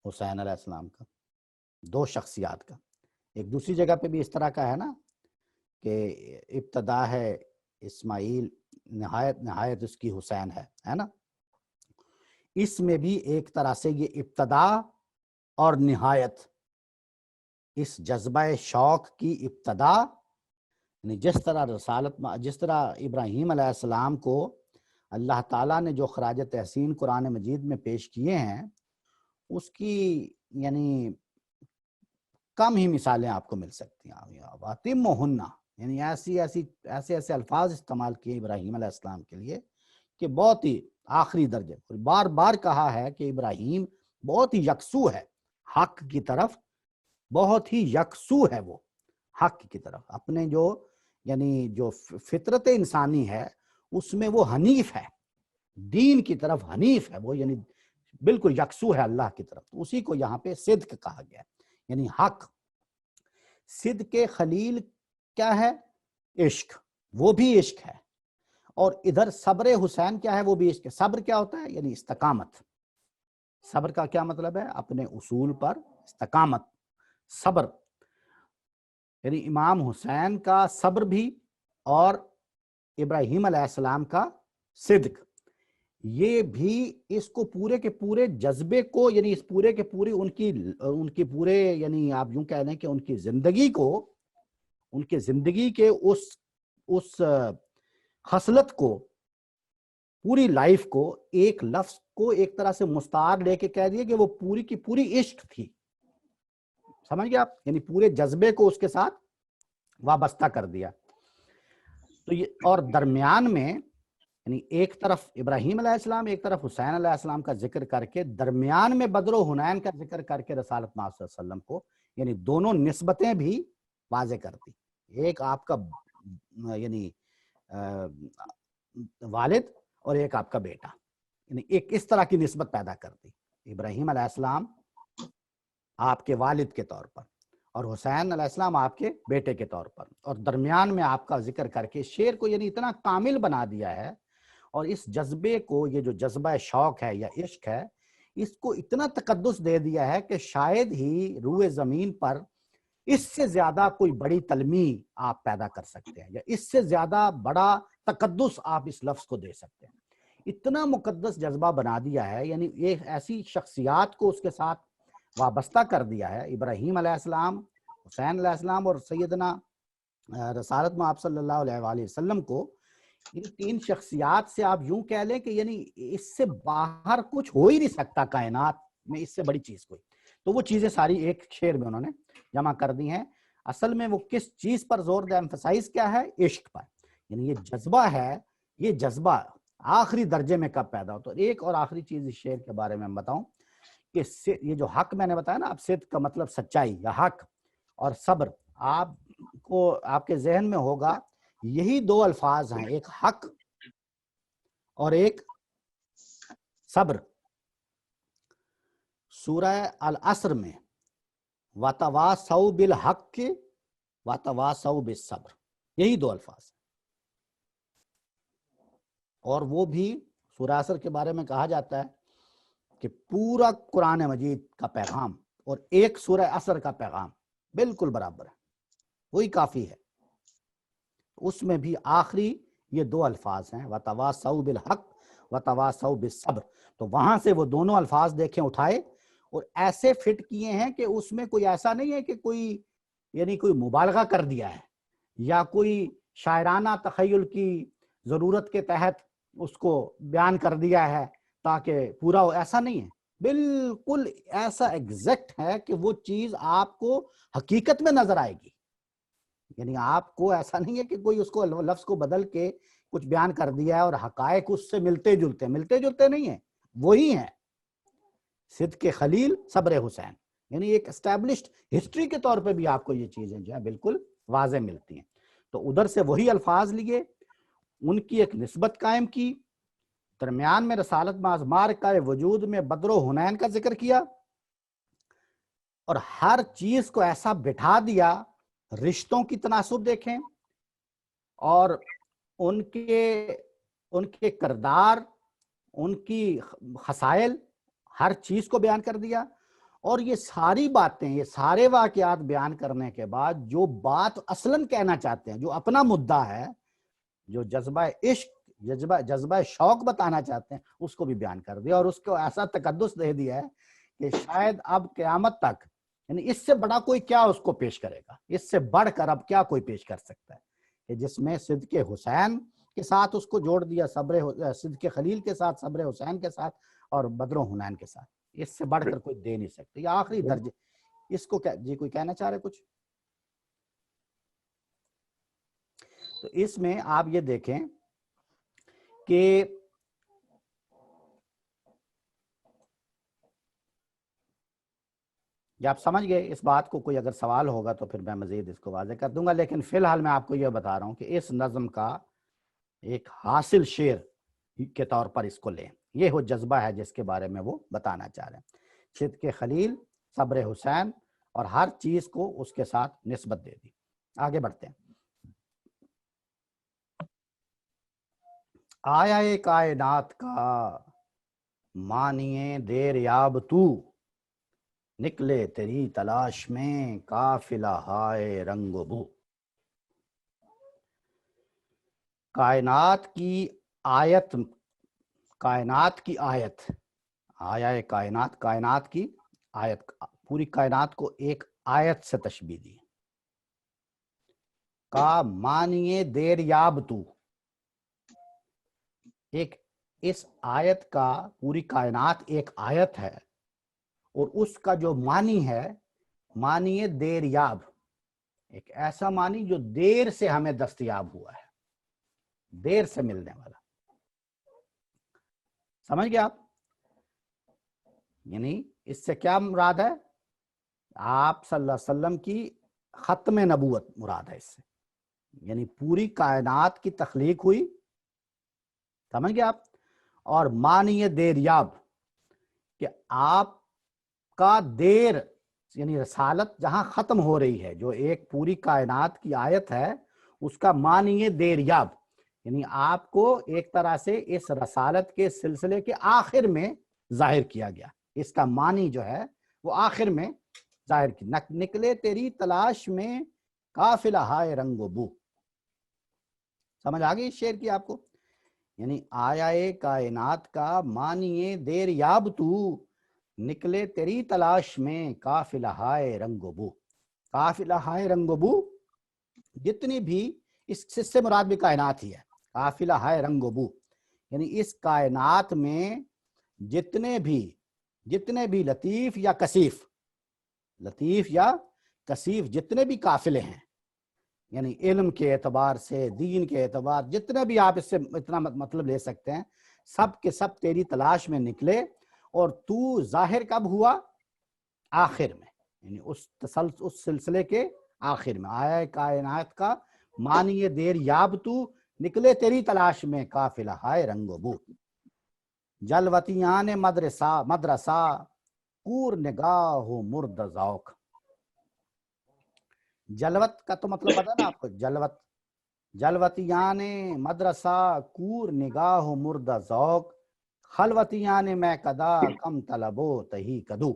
Speaker 2: حسین علیہ السلام کا. 2 شخصیات کا. ایک دوسری جگہ پہ بھی اس طرح کا ہے نا کہ ابتدا ہے اسماعیل، نہایت اس کی حسین ہے نا. اس میں بھی ایک طرح سے یہ ابتدا اور نہایت، اس جذبہ شوق کی ابتدا، یعنی جس طرح ابراہیم علیہ السلام کو اللہ تعالیٰ نے جو خراج تحسین قرآن مجید میں پیش کیے ہیں اس کی یعنی کم ہی مثالیں آپ کو مل سکتی ہیں. وَأَتِمُّهُنَّ، یعنی ایسے الفاظ استعمال کیے ابراہیم علیہ السلام کے لیے کہ بہت ہی آخری درجے. بار بار کہا ہے کہ ابراہیم بہت ہی یکسو ہے حق کی طرف، بہت ہی یکسو ہے وہ حق کی طرف. اپنے جو فطرت انسانی ہے اس میں وہ حنیف ہے، دین کی طرف حنیف ہے وہ، یعنی بالکل یکسو ہے اللہ کی طرف. تو اسی کو یہاں پہ صدق کہا گیا یعنی حق. صدق کے خلیل کیا ہے؟ عشق، وہ بھی عشق ہے. اور ادھر صبر حسین کیا ہے؟ وہ بھی عشق ہے. صبر کیا ہوتا ہے؟ یعنی استقامت. صبر کا کیا مطلب ہے؟ اپنے اصول پر استقامت. صبر یعنی امام حسین کا صبر بھی اور ابراہیم علیہ السلام کا صدق، یہ بھی اس کو پورے کے پورے جذبے کو، یعنی اس پورے کے پورے ان کی پورے یعنی آپ یوں کہہ لیں کہ ان کی زندگی کے اس خصلت کو، پوری لائف کو، ایک لفظ کو ایک طرح سے مستعار لے کے کہہ دیا کہ وہ پوری کی پوری عشق تھی. سمجھ گئے آپ؟ یعنی پورے جذبے کو اس کے ساتھ وابستہ کر دیا. تو یہ اور درمیان میں یعنی ایک طرف ابراہیم علیہ السلام، ایک طرف حسین علیہ السلام کا ذکر کر کے درمیان میں بدر و حنین کا ذکر کر کے رسالت محمد صلی اللہ علیہ وسلم کو یعنی دونوں نسبتیں بھی واضح کرتی. ایک آپ کا یعنی والد اور ایک آپ کا بیٹا، یعنی ایک اس طرح کی نسبت پیدا کرتی. ابراہیم علیہ السلام آپ کے والد کے طور پر اور حسین علیہ السلام آپ کے بیٹے کے طور پر، اور درمیان میں آپ کا ذکر کر کے شعر کو یعنی اتنا کامل بنا دیا ہے. اور اس جذبے کو، یہ جو جذبہ شوق ہے یا عشق ہے، اس کو اتنا تقدس دے دیا ہے کہ شاید ہی روئے زمین پر اس سے زیادہ کوئی بڑی تلمیح آپ پیدا کر سکتے ہیں یا اس سے زیادہ بڑا تقدس آپ اس لفظ کو دے سکتے ہیں. اتنا مقدس جذبہ بنا دیا ہے، یعنی ایک ایسی شخصیات کو اس کے ساتھ وابستہ کر دیا ہے، ابراہیم علیہ السلام، حسین علیہ السلام اور سیدنا رسالت محمد صلی اللہ علیہ وآلہ وسلم کو، یہ 3 شخصیات سے آپ یوں کہہ لیں کہ یعنی اس سے باہر کچھ ہو ہی نہیں سکتا کائنات میں، اس سے بڑی چیز کوئی. تو وہ چیزیں ساری ایک شعر میں انہوں نے جمع کر دی ہیں. اصل میں وہ کس چیز پر زور دے، ایمفسائز کیا ہے؟ عشق پر. یعنی یہ جذبہ ہے، یہ جذبہ آخری درجے میں کب پیدا ہوتا ہے. ایک اور آخری چیز اس شعر کے بارے میں بتاؤں کہ یہ جو حق میں نے بتایا نا، اب صدق کا مطلب سچائی یا حق، اور صبر آپ کو آپ کے ذہن میں ہوگا یہی 2 الفاظ ہیں، ایک حق اور ایک صبر. سورہ العصر میں وَتَوَاصَوْا بِالْحَقِّ وَتَوَاصَوْا بِالصَّبْرِ، یہی 2 الفاظ ہیں. اور وہ بھی سورہ عصر کے بارے میں کہا جاتا ہے کہ پورا قرآن مجید کا پیغام اور ایک سورہ عصر کا پیغام بالکل برابر ہے، وہی کافی ہے. اس میں بھی آخری یہ 2 الفاظ ہیں، وَتَوَاصَوْا بِالْحَقِّ وَتَوَاصَوْا بِالصَّبْرِ. تو وہاں سے وہ دونوں الفاظ دیکھیں اٹھائے اور ایسے فٹ کیے ہیں کہ اس میں کوئی ایسا نہیں ہے کہ کوئی یعنی کوئی مبالغہ کر دیا ہے یا کوئی شاعرانہ تخیل کی ضرورت کے تحت اس کو بیان کر دیا ہے تاکہ پورا ہو. ایسا نہیں ہے، بالکل ایسا ایگزیکٹ ہے کہ وہ چیز آپ کو حقیقت میں نظر آئے گی. یعنی آپ کو ایسا نہیں ہے کہ کوئی اس کو لفظ کو بدل کے کچھ بیان کر دیا ہے اور حقائق اس سے ملتے جلتے نہیں ہیں، وہی ہیں. صدق خلیل، صبر حسین، یعنی ایک اسٹیبلشڈ ہسٹری کے طور پہ بھی آپ کو یہ چیزیں جو ہے بالکل واضح ملتی ہیں. تو ادھر سے وہی الفاظ لیے، ان کی ایک نسبت قائم کی، درمیان میں رسالت میں ازمار کا وجود میں بدر و حنین کا ذکر کیا، اور ہر چیز کو ایسا بٹھا دیا. رشتوں کی تناسب دیکھیں اور ان کے کردار، ان کی خصائل، ہر چیز کو بیان کر دیا. اور یہ ساری باتیں، یہ سارے واقعات بیان کرنے کے بعد جو بات اصلاً کہنا چاہتے ہیں، جو اپنا مدعا ہے، جو جذبہ عشق، جذبہ شوق بتانا چاہتے ہیں، اس کو بھی بیان کر دیا. اور اس کو ایسا تقدس دے دیا ہے کہ شاید اب قیامت تک، یعنی اس سے بڑا کوئی کیا اس کو پیش کرے گا، اس سے بڑھ کر اب کیا کوئی پیش کر سکتا ہے، کہ جس میں صدق حسین کے ساتھ اس کو جوڑ دیا، صدق خلیل کے ساتھ، صبر حسین کے ساتھ، اور بدر و حنین کے ساتھ. اس سے بڑھ کر کوئی دے نہیں سکتے. یہ آخری درجے. اس کو جی کوئی کہنا چاہ رہے کچھ؟ تو اس میں آپ یہ دیکھیں کہ یہ آپ سمجھ گئے اس بات کو. کوئی اگر سوال ہوگا تو پھر میں مزید اس کو واضح کر دوں گا، لیکن فی الحال میں آپ کو یہ بتا رہا ہوں کہ اس نظم کا ایک حاصل شعر کے طور پر اس کو لیں. یہ وہ جذبہ ہے جس کے بارے میں وہ بتانا چاہ رہے ہیں. صدق خلیل، صبر حسین، اور ہر چیز کو اس کے ساتھ نسبت دے دی. آگے بڑھتے ہیں. آیا کائنات کا مانیے دیر یاب تو، نکلے تیری تلاش میں قافلہ ہائے رنگ و بو. کائنات کی آیت، آیا کائنات، کائنات کی آیت، پوری کائنات کو ایک آیت سے تشبیہ دی. کا مانیے دیر یاب تو، ایک اس آیت کا، پوری کائنات ایک آیت ہے، اور اس کا جو معنی ہے، معنی دیر یاب، ایک ایسا معنی جو دیر سے ہمیں دستیاب ہوا ہے، دیر سے ملنے والا. سمجھ گئے آپ؟ یعنی اس سے کیا مراد ہے؟ آپ صلی اللہ علیہ وسلم کی ختم نبوت مراد ہے اس سے. یعنی پوری کائنات کی تخلیق ہوئی، سمجھ گئے آپ؟ اور معنی دیر یاب کہ آپ کا دیر، یعنی رسالت جہاں ختم ہو رہی ہے، جو ایک پوری کائنات کی آیت ہے، اس کا معنی دیر یاب، یعنی آپ کو ایک طرح سے اس رسالت کے سلسلے کے آخر میں ظاہر کیا گیا. اس کا معنی جو ہے وہ آخر میں ظاہر کی. نکلے تیری تلاش میں قافلہ ہائے رنگ و بو. سمجھ آ گئی اس شعر کی آپ کو؟ یعنی آیا کائنات کا معنی دیر یاب تو، نکلے تیری تلاش میں قافلہ ہائے رنگ و بو. قافلہ ہائے رنگ و بو، جتنی بھی اس سے مراد بھی کائنات ہی ہے. قافلہ ہے رنگ و بو، یعنی اس کائنات میں جتنے بھی لطیف یا کثیف جتنے بھی قافلے ہیں، یعنی علم کے اعتبار سے، دین کے اعتبار، جتنے بھی آپ اس سے اتنا مطلب لے سکتے ہیں، سب کے سب تیری تلاش میں نکلے، اور تو ظاہر کب ہوا؟ آخر میں، یعنی اس سلسلے کے آخر میں آیا کائنات کا معنی دیر یاب تو نکلے تیری تلاش میں قافلہ ہائے رنگ و بو، جلوتیان مدرسہ کور نگاہ و مرد ذوق۔ جلوت کا تو مطلب پتا نا آپ کو، جلوتیان مدرسہ کور نگاہ و مرد ذوق، خلوتیان میں کدا کم طلبو تہی کدو۔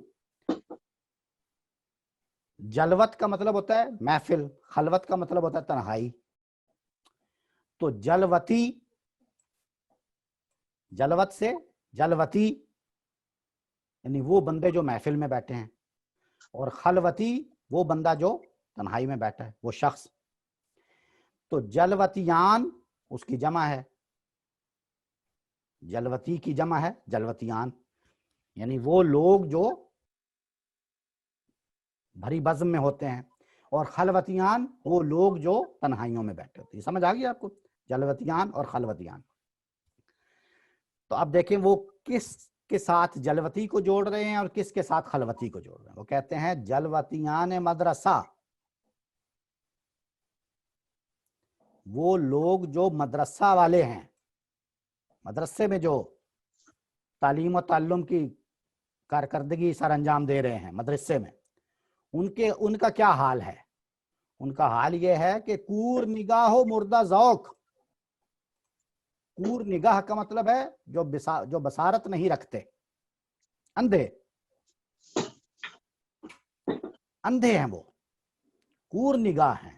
Speaker 2: جلوت کا مطلب ہوتا ہے محفل، خلوت کا مطلب ہوتا ہے تنہائی۔ تو جلوت سے جلوتی یعنی وہ بندے جو محفل میں بیٹھے ہیں، اور خلوتی وہ بندہ جو تنہائی میں بیٹھا ہے، وہ شخص۔ تو جلوتیان اس کی جمع ہے، جلوتی کی جمع ہے جلوتیان، یعنی وہ لوگ جو بھری بزم میں ہوتے ہیں، اور خلوتیان وہ لوگ جو تنہائیوں میں بیٹھے ہوتے ہیں۔ سمجھ آ گئی آپ کو؟ جلوتیان اور خلوتیان۔ تو اب دیکھیں وہ کس کے ساتھ جلوتی کو جوڑ رہے ہیں اور کس کے ساتھ خلوتی کو جوڑ رہے ہیں۔ وہ کہتے ہیں جلوتیان مدرسہ، وہ لوگ جو مدرسہ والے ہیں، مدرسے میں جو تعلیم و تعلم کی کارکردگی سر انجام دے رہے ہیں مدرسے میں، ان کا کیا حال ہے؟ ان کا حال یہ ہے کہ کور نگاہ و مردہ ذوق۔ کور نگاہ کا مطلب ہے جو بصارت نہیں رکھتے، اندھے ہیں، وہ کور نگاہ ہیں،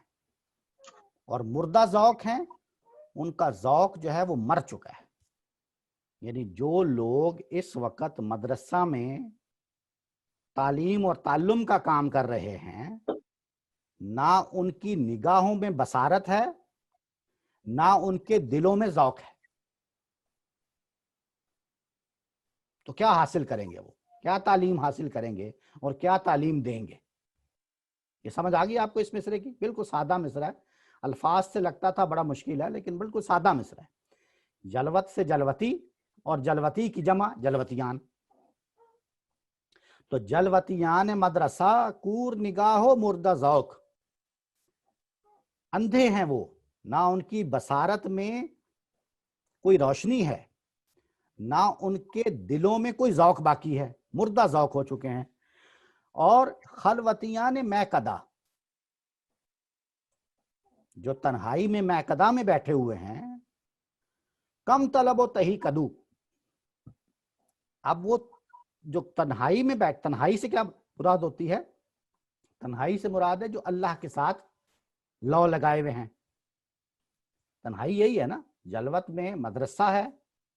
Speaker 2: اور مردہ ذوق ہیں، ان کا ذوق جو ہے وہ مر چکا ہے۔ یعنی جو لوگ اس وقت مدرسہ میں تعلیم اور تعلم کا کام کر رہے ہیں، نہ ان کی نگاہوں میں بصارت ہے، نہ ان کے دلوں میں ذوق ہے، تو کیا حاصل کریں گے؟ وہ کیا تعلیم حاصل کریں گے اور کیا تعلیم دیں گے؟ یہ سمجھ آ گئی آپ کو اس مصرے کی؟ بالکل سادہ مصرع ہے، الفاظ سے لگتا تھا بڑا مشکل ہے، لیکن بالکل سادہ مصرع ہے۔ جلوت سے جلوتی، اور جلوتی کی جمع جلوتیان۔ تو جلوتیان مدرسہ کور نگاہ و مردہ ذوق، اندھے ہیں وہ، نہ ان کی بصارت میں کوئی روشنی ہے، نہ ان کے دلوں میں کوئی ذوق باقی ہے، مردہ ذوق ہو چکے ہیں۔ اور خلوتیان میکدہ، جو تنہائی میں میکدہ میں بیٹھے ہوئے ہیں، کم طلب و تہی کدو۔ اب وہ جو تنہائی سے کیا مراد ہوتی ہے؟ تنہائی سے مراد ہے جو اللہ کے ساتھ لو لگائے ہوئے ہیں۔ تنہائی یہی ہے نا، جلوت میں مدرسہ ہے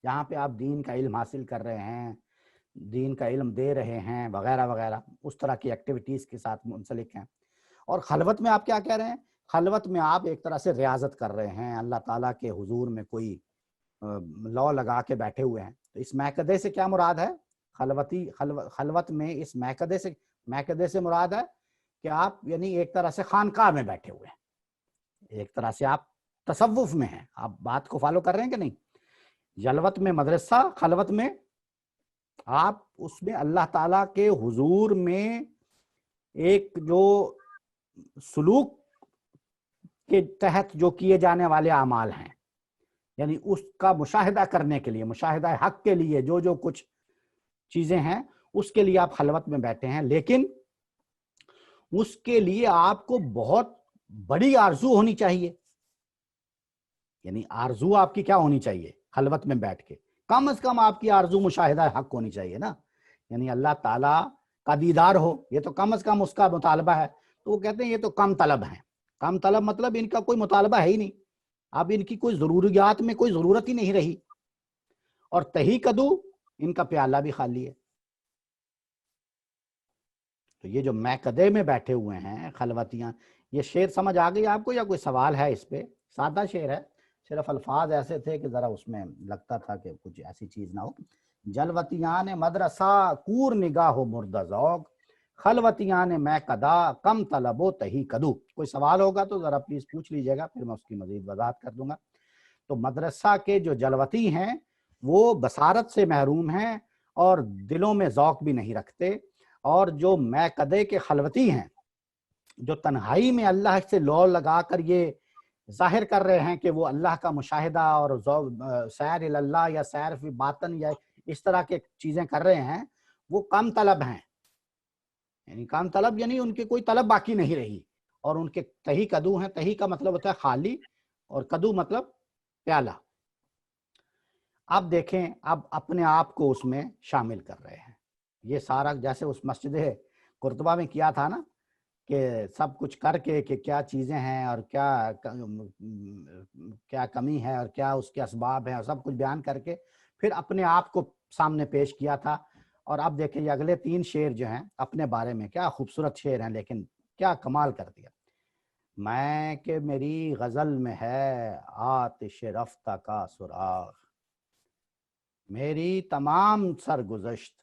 Speaker 2: جہاں پہ آپ دین کا علم حاصل کر رہے ہیں، دین کا علم دے رہے ہیں، وغیرہ وغیرہ، اس طرح کی ایکٹیویٹیز کے ساتھ منسلک ہیں۔ اور خلوت میں آپ کیا کہہ رہے ہیں؟ خلوت میں آپ ایک طرح سے ریاضت کر رہے ہیں، اللہ تعالیٰ کے حضور میں کوئی لو لگا کے بیٹھے ہوئے ہیں۔ تو اس میکدے سے کیا مراد ہے؟ خلوت میں اس میکدے سے مراد ہے کہ آپ یعنی ایک طرح سے خانقاہ میں بیٹھے ہوئے ہیں، ایک طرح سے آپ تصوف میں ہیں۔ آپ بات کو فالو کر رہے ہیں کہ نہیں؟ جلوت میں مدرسہ، خلوت میں آپ اس میں اللہ تعالیٰ کے حضور میں ایک جو سلوک کے تحت جو کیے جانے والے اعمال ہیں، یعنی اس کا مشاہدہ کرنے کے لیے، مشاہدہ حق کے لیے جو کچھ چیزیں ہیں، اس کے لیے آپ خلوت میں بیٹھے ہیں۔ لیکن اس کے لیے آپ کو بہت بڑی آرزو ہونی چاہیے، یعنی آرزو آپ کی کیا ہونی چاہیے؟ خلوت میں بیٹھ کے کم از کم آپ کی آرزو مشاہدہ حق ہونی چاہیے نا، یعنی اللہ تعالیٰ کا دیدار ہو، یہ تو کم از کم اس کا مطالبہ ہے۔ تو وہ کہتے ہیں یہ تو کم طلب ہیں۔ کم طلب مطلب ان کا کوئی مطالبہ ہے ہی نہیں، اب ان کی کوئی ضروریات میں کوئی ضرورت ہی نہیں رہی۔ اور تہی کدو، ان کا پیالہ بھی خالی ہے۔ تو یہ جو میکدے میں بیٹھے ہوئے ہیں خلوتیاں، یہ شعر سمجھ آ گئی آپ کو یا کوئی سوال ہے اس پہ؟ سادہ شعر ہے، صرف الفاظ ایسے تھے کہ ذرا اس میں لگتا تھا کہ کچھ ایسی چیز نہ ہو. جلوتیان مدرسہ کور نگاہ و مردہ ذوق، خلوتیان میں قدا کم طلب و تہی کدو. کوئی سوال ہوگا تو ذرا پلیز پوچھ لیجیے گا، پھر میں اس کی مزید وضاحت کر دوں گا. تو مدرسہ کے جو جلوتی ہیں وہ بصارت سے محروم ہیں اور دلوں میں ذوق بھی نہیں رکھتے، اور جو میں قدے کے خلوتی ہیں، جو تنہائی میں اللہ سے لو لگا کر یہ ظاہر کر رہے ہیں کہ وہ اللہ کا مشاہدہ اور سیر اللہ یا سیر فی باطن یا اس طرح کے چیزیں کر رہے ہیں، وہ کم طلب ہیں. یعنی کم طلب یعنی ان کی کوئی طلب باقی نہیں رہی، اور ان کے تہی کدو ہیں. تہی کا مطلب ہوتا ہے خالی، اور کدو مطلب پیالہ. اب دیکھیں، اب اپنے آپ کو اس میں شامل کر رہے ہیں. یہ سارا جیسے اس مسجد قرطبہ میں کیا تھا نا، کہ سب کچھ کر کے کہ کیا چیزیں ہیں اور کیا کمی ہے اور کیا اس کے اسباب ہیں، اور سب کچھ بیان کر کے پھر اپنے آپ کو سامنے پیش کیا تھا. اور اب دیکھیں یہ اگلے 3 شعر جو ہیں اپنے بارے میں، کیا خوبصورت شعر ہیں، لیکن کیا کمال کر دیا. میں کہ میری غزل میں ہے آتش رفتہ کا سراغ، میری تمام سرگزشت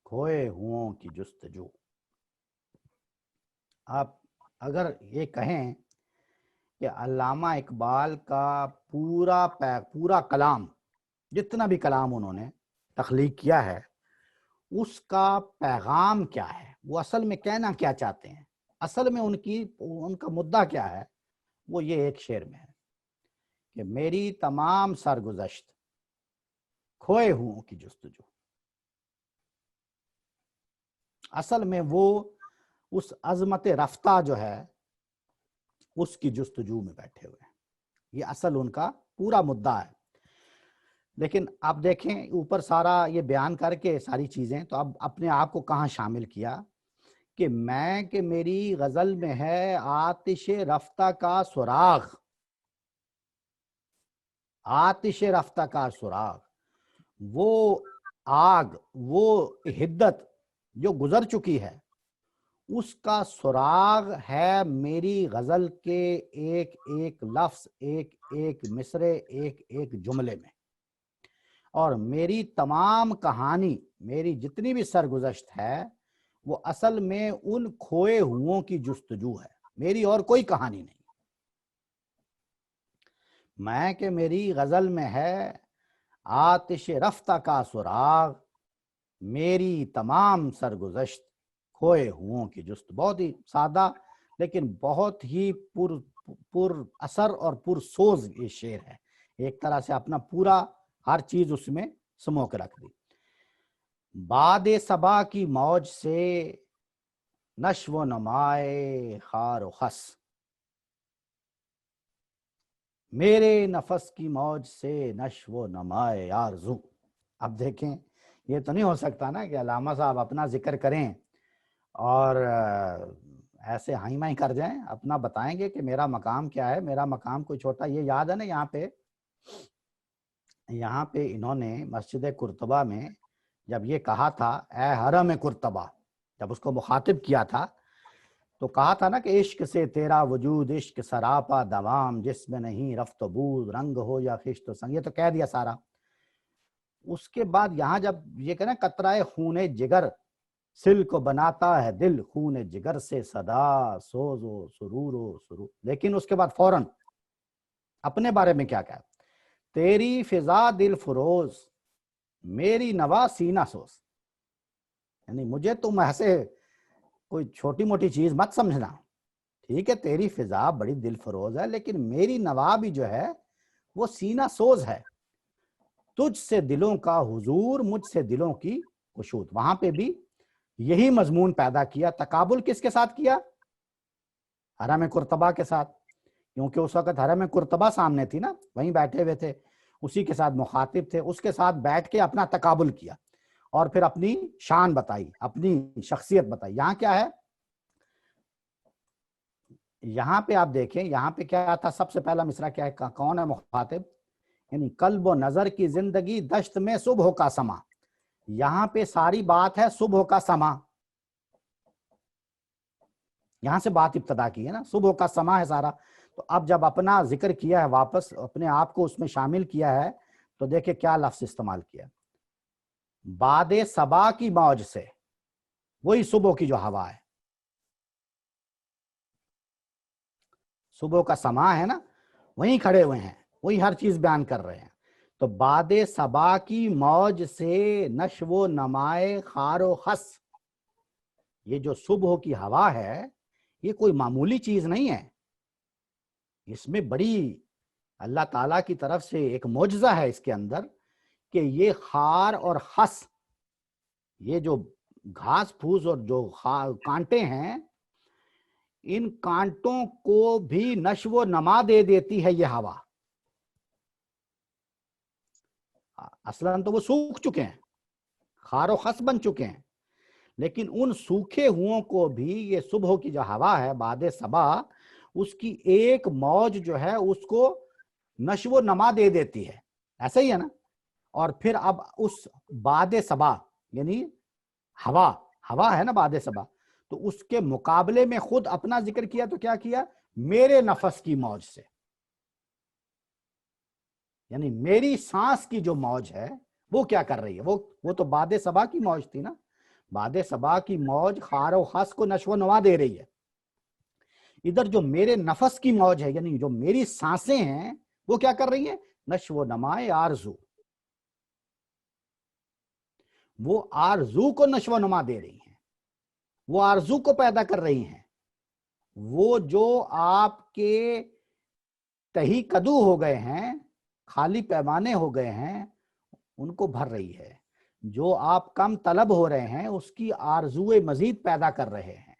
Speaker 2: کھوئے ہوں کی جستجو. آپ اگر یہ کہیں کہ علامہ اقبال کا پورا کلام، جتنا بھی کلام انہوں نے تخلیق کیا ہے، اس کا پیغام کیا ہے، وہ اصل میں کہنا کیا چاہتے ہیں، اصل میں ان کا مدعا کیا ہے، وہ یہ ایک شعر میں ہے کہ میری تمام سرگزشت کھوئے ہوں کی جستجو. اصل میں وہ اس عظمت رفتہ جو ہے اس کی جستجو میں بیٹھے ہوئے ہیں. یہ اصل ان کا پورا مدعا ہے. لیکن اب دیکھیں اوپر سارا یہ بیان کر کے ساری چیزیں، تو اب اپنے آپ کو کہاں شامل کیا کہ میں کہ میری غزل میں ہے آتش رفتہ کا سراغ. آتش رفتہ کا سراغ، وہ آگ، وہ حدت جو گزر چکی ہے، اس کا سراغ ہے میری غزل کے ایک ایک لفظ، ایک ایک مصرے، ایک ایک جملے میں. اور میری تمام کہانی، میری جتنی بھی سرگزشت ہے، وہ اصل میں ان کھوئے ہوں کی جستجو ہے، میری اور کوئی کہانی نہیں. میں کہ میری غزل میں ہے آتش رفتہ کا سراغ، میری تمام سرگزشت کھوئے ہوں کی جست. بہت ہی سادہ لیکن بہت ہی پر اثر اور پر سوز یہ شعر ہے. ایک طرح سے اپنا پورا ہر چیز اس میں سمو کے رکھ دی. باد صبا کی موج سے نشو و نمائے خار و خس، میرے نفس کی موج سے نشو و نمائے آرزو. اب دیکھیں یہ تو نہیں ہو سکتا نا کہ علامہ صاحب اپنا ذکر کریں اور ایسے ہائی مائی کر جائیں، اپنا بتائیں گے کہ میرا مقام کیا ہے. میرا مقام کوئی چھوٹا، یہ یاد ہے نا یہاں پہ انہوں نے مسجد قرطبہ میں جب یہ کہا تھا اے حرم قرطبہ، جب اس کو مخاطب کیا تھا تو کہا تھا نا کہ عشق سے تیرا وجود عشق سراپا دوام، جس میں نہیں رفت و بود رنگ ہو یا خشت و سنگ. یہ تو کہہ دیا سارا. اس کے بعد یہاں جب یہ کہنا قطرہ خون جگر سل کو بناتا ہے دل، خون جگر سے صدا سوز و سرور، لیکن اس کے بعد فوراً اپنے بارے میں کیا کہا، تیری فضا دل فروز میری نوا سینہ سوز. یعنی مجھے تم ایسے کوئی چھوٹی موٹی چیز مت سمجھنا. ٹھیک ہے تیری فضا بڑی دل فروز ہے، لیکن میری نوا بھی جو ہے وہ سینہ سوز ہے. تجھ سے دلوں کا حضور، مجھ سے دلوں کی خشوع. وہاں پہ بھی یہی مضمون پیدا کیا. تقابل کس کے ساتھ کیا؟ حرم قرطبہ کے ساتھ، کیونکہ اس وقت حرم قرطبہ سامنے تھی نا، وہیں بیٹھے ہوئے تھے، اسی کے ساتھ مخاطب تھے. اس کے ساتھ بیٹھ کے اپنا تقابل کیا اور پھر اپنی شان بتائی، اپنی شخصیت بتائی. یہاں کیا ہے، یہاں پہ آپ دیکھیں یہاں پہ کیا تھا، سب سے پہلا مصرع کیا ہے، کون ہے مخاطب، یعنی قلب و نظر کی زندگی دشت میں صبح کا سما. یہاں پہ ساری بات ہے صبح کا سما، یہاں سے بات ابتدا کی ہے نا، صبح کا سما ہے سارا. تو اب جب اپنا ذکر کیا ہے، واپس اپنے آپ کو اس میں شامل کیا ہے، تو دیکھیں کیا لفظ استعمال کیا، باد صبا کی موج سے، وہی صبح کی جو ہوا ہے، صبح کا سما ہے نا، وہیں کھڑے ہوئے ہیں، وہی ہر چیز بیان کر رہے ہیں. تو باد صبا کی موج سے نشو و نمائے خار و خس، یہ جو صبح کی ہوا ہے یہ کوئی معمولی چیز نہیں ہے، اس میں بڑی اللہ تعالیٰ کی طرف سے ایک معجزہ ہے اس کے اندر، کہ یہ خار اور خس، یہ جو گھاس پھوس اور جو کانٹے ہیں، ان کانٹوں کو بھی نشو و نما دے دیتی ہے یہ ہوا. اصلاً تو وہ سوکھ چکے ہیں، خار و خس بن چکے ہیں، لیکن ان سوکھے ہوں کو بھی یہ صبح کی جو ہوا ہے باد صبا، اس کی ایک موج جو ہے اس کو نشو و نما دے دیتی ہے. ایسا ہی ہے نا. اور پھر اب اس باد صبا یعنی ہوا ہے نا باد صبا، تو اس کے مقابلے میں خود اپنا ذکر کیا، تو کیا کیا، میرے نفس کی موج سے، یعنی میری سانس کی جو موج ہے وہ کیا کر رہی ہے، وہ تو باد صبا کی موج تھی نا. باد صبا کی موج خار و خس کو نشو و نما دے رہی ہے. ادھر جو میرے نفس کی موج ہے، یعنی جو میری سانسیں ہیں، وہ کیا کر رہی ہیں، نشو و نمائے آرزو، وہ آرزو کو نشو و نما دے رہی ہیں، وہ آرزو کو پیدا کر رہی ہیں. وہ جو آپ کے تہی کدو ہو گئے ہیں، خالی پیمانے ہو گئے ہیں، ان کو بھر رہی ہے. جو آپ کم طلب ہو رہے ہیں اس کی آرزوئے مزید پیدا کر رہے ہیں.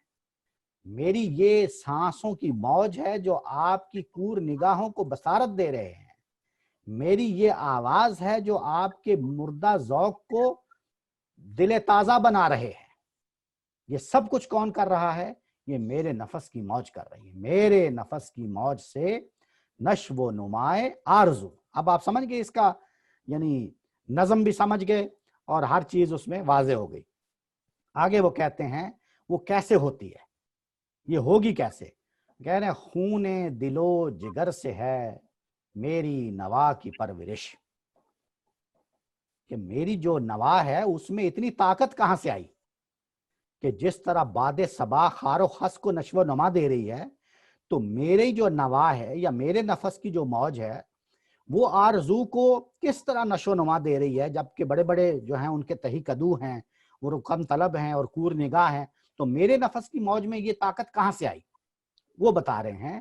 Speaker 2: میری یہ سانسوں کی موج ہے جو آپ کی کور نگاہوں کو بصارت دے رہے ہیں. میری یہ آواز ہے جو آپ کے مردہ ذوق کو دل تازہ بنا رہے ہیں. یہ سب کچھ کون کر رہا ہے، یہ میرے نفس کی موج کر رہی ہے. میرے نفس کی موج سے نشو و نمائے آرزو. اب آپ سمجھ گئے اس کا، یعنی نظم بھی سمجھ گئے اور ہر چیز اس میں واضح ہو گئی. آگے وہ کہتے ہیں وہ کیسے ہوتی ہے، یہ ہوگی کیسے. کہہ رہے ہیں خون دل و جگر سے ہے میری نوا کی پرورش، کہ میری جو نوا ہے اس میں اتنی طاقت کہاں سے آئی کہ جس طرح باد صبا خار و خس کو نشو و نما دے رہی ہے، تو میری جو نوا ہے یا میرے نفس کی جو موج ہے وہ آرزو کو کس طرح نشو و نما دے رہی ہے، جبکہ بڑے بڑے جو ہیں ان کے تہی کدو ہیں، وہ کم طلب ہیں اور کور نگاہ ہیں. تو میرے نفس کی موج میں یہ طاقت کہاں سے آئی؟ وہ بتا رہے ہیں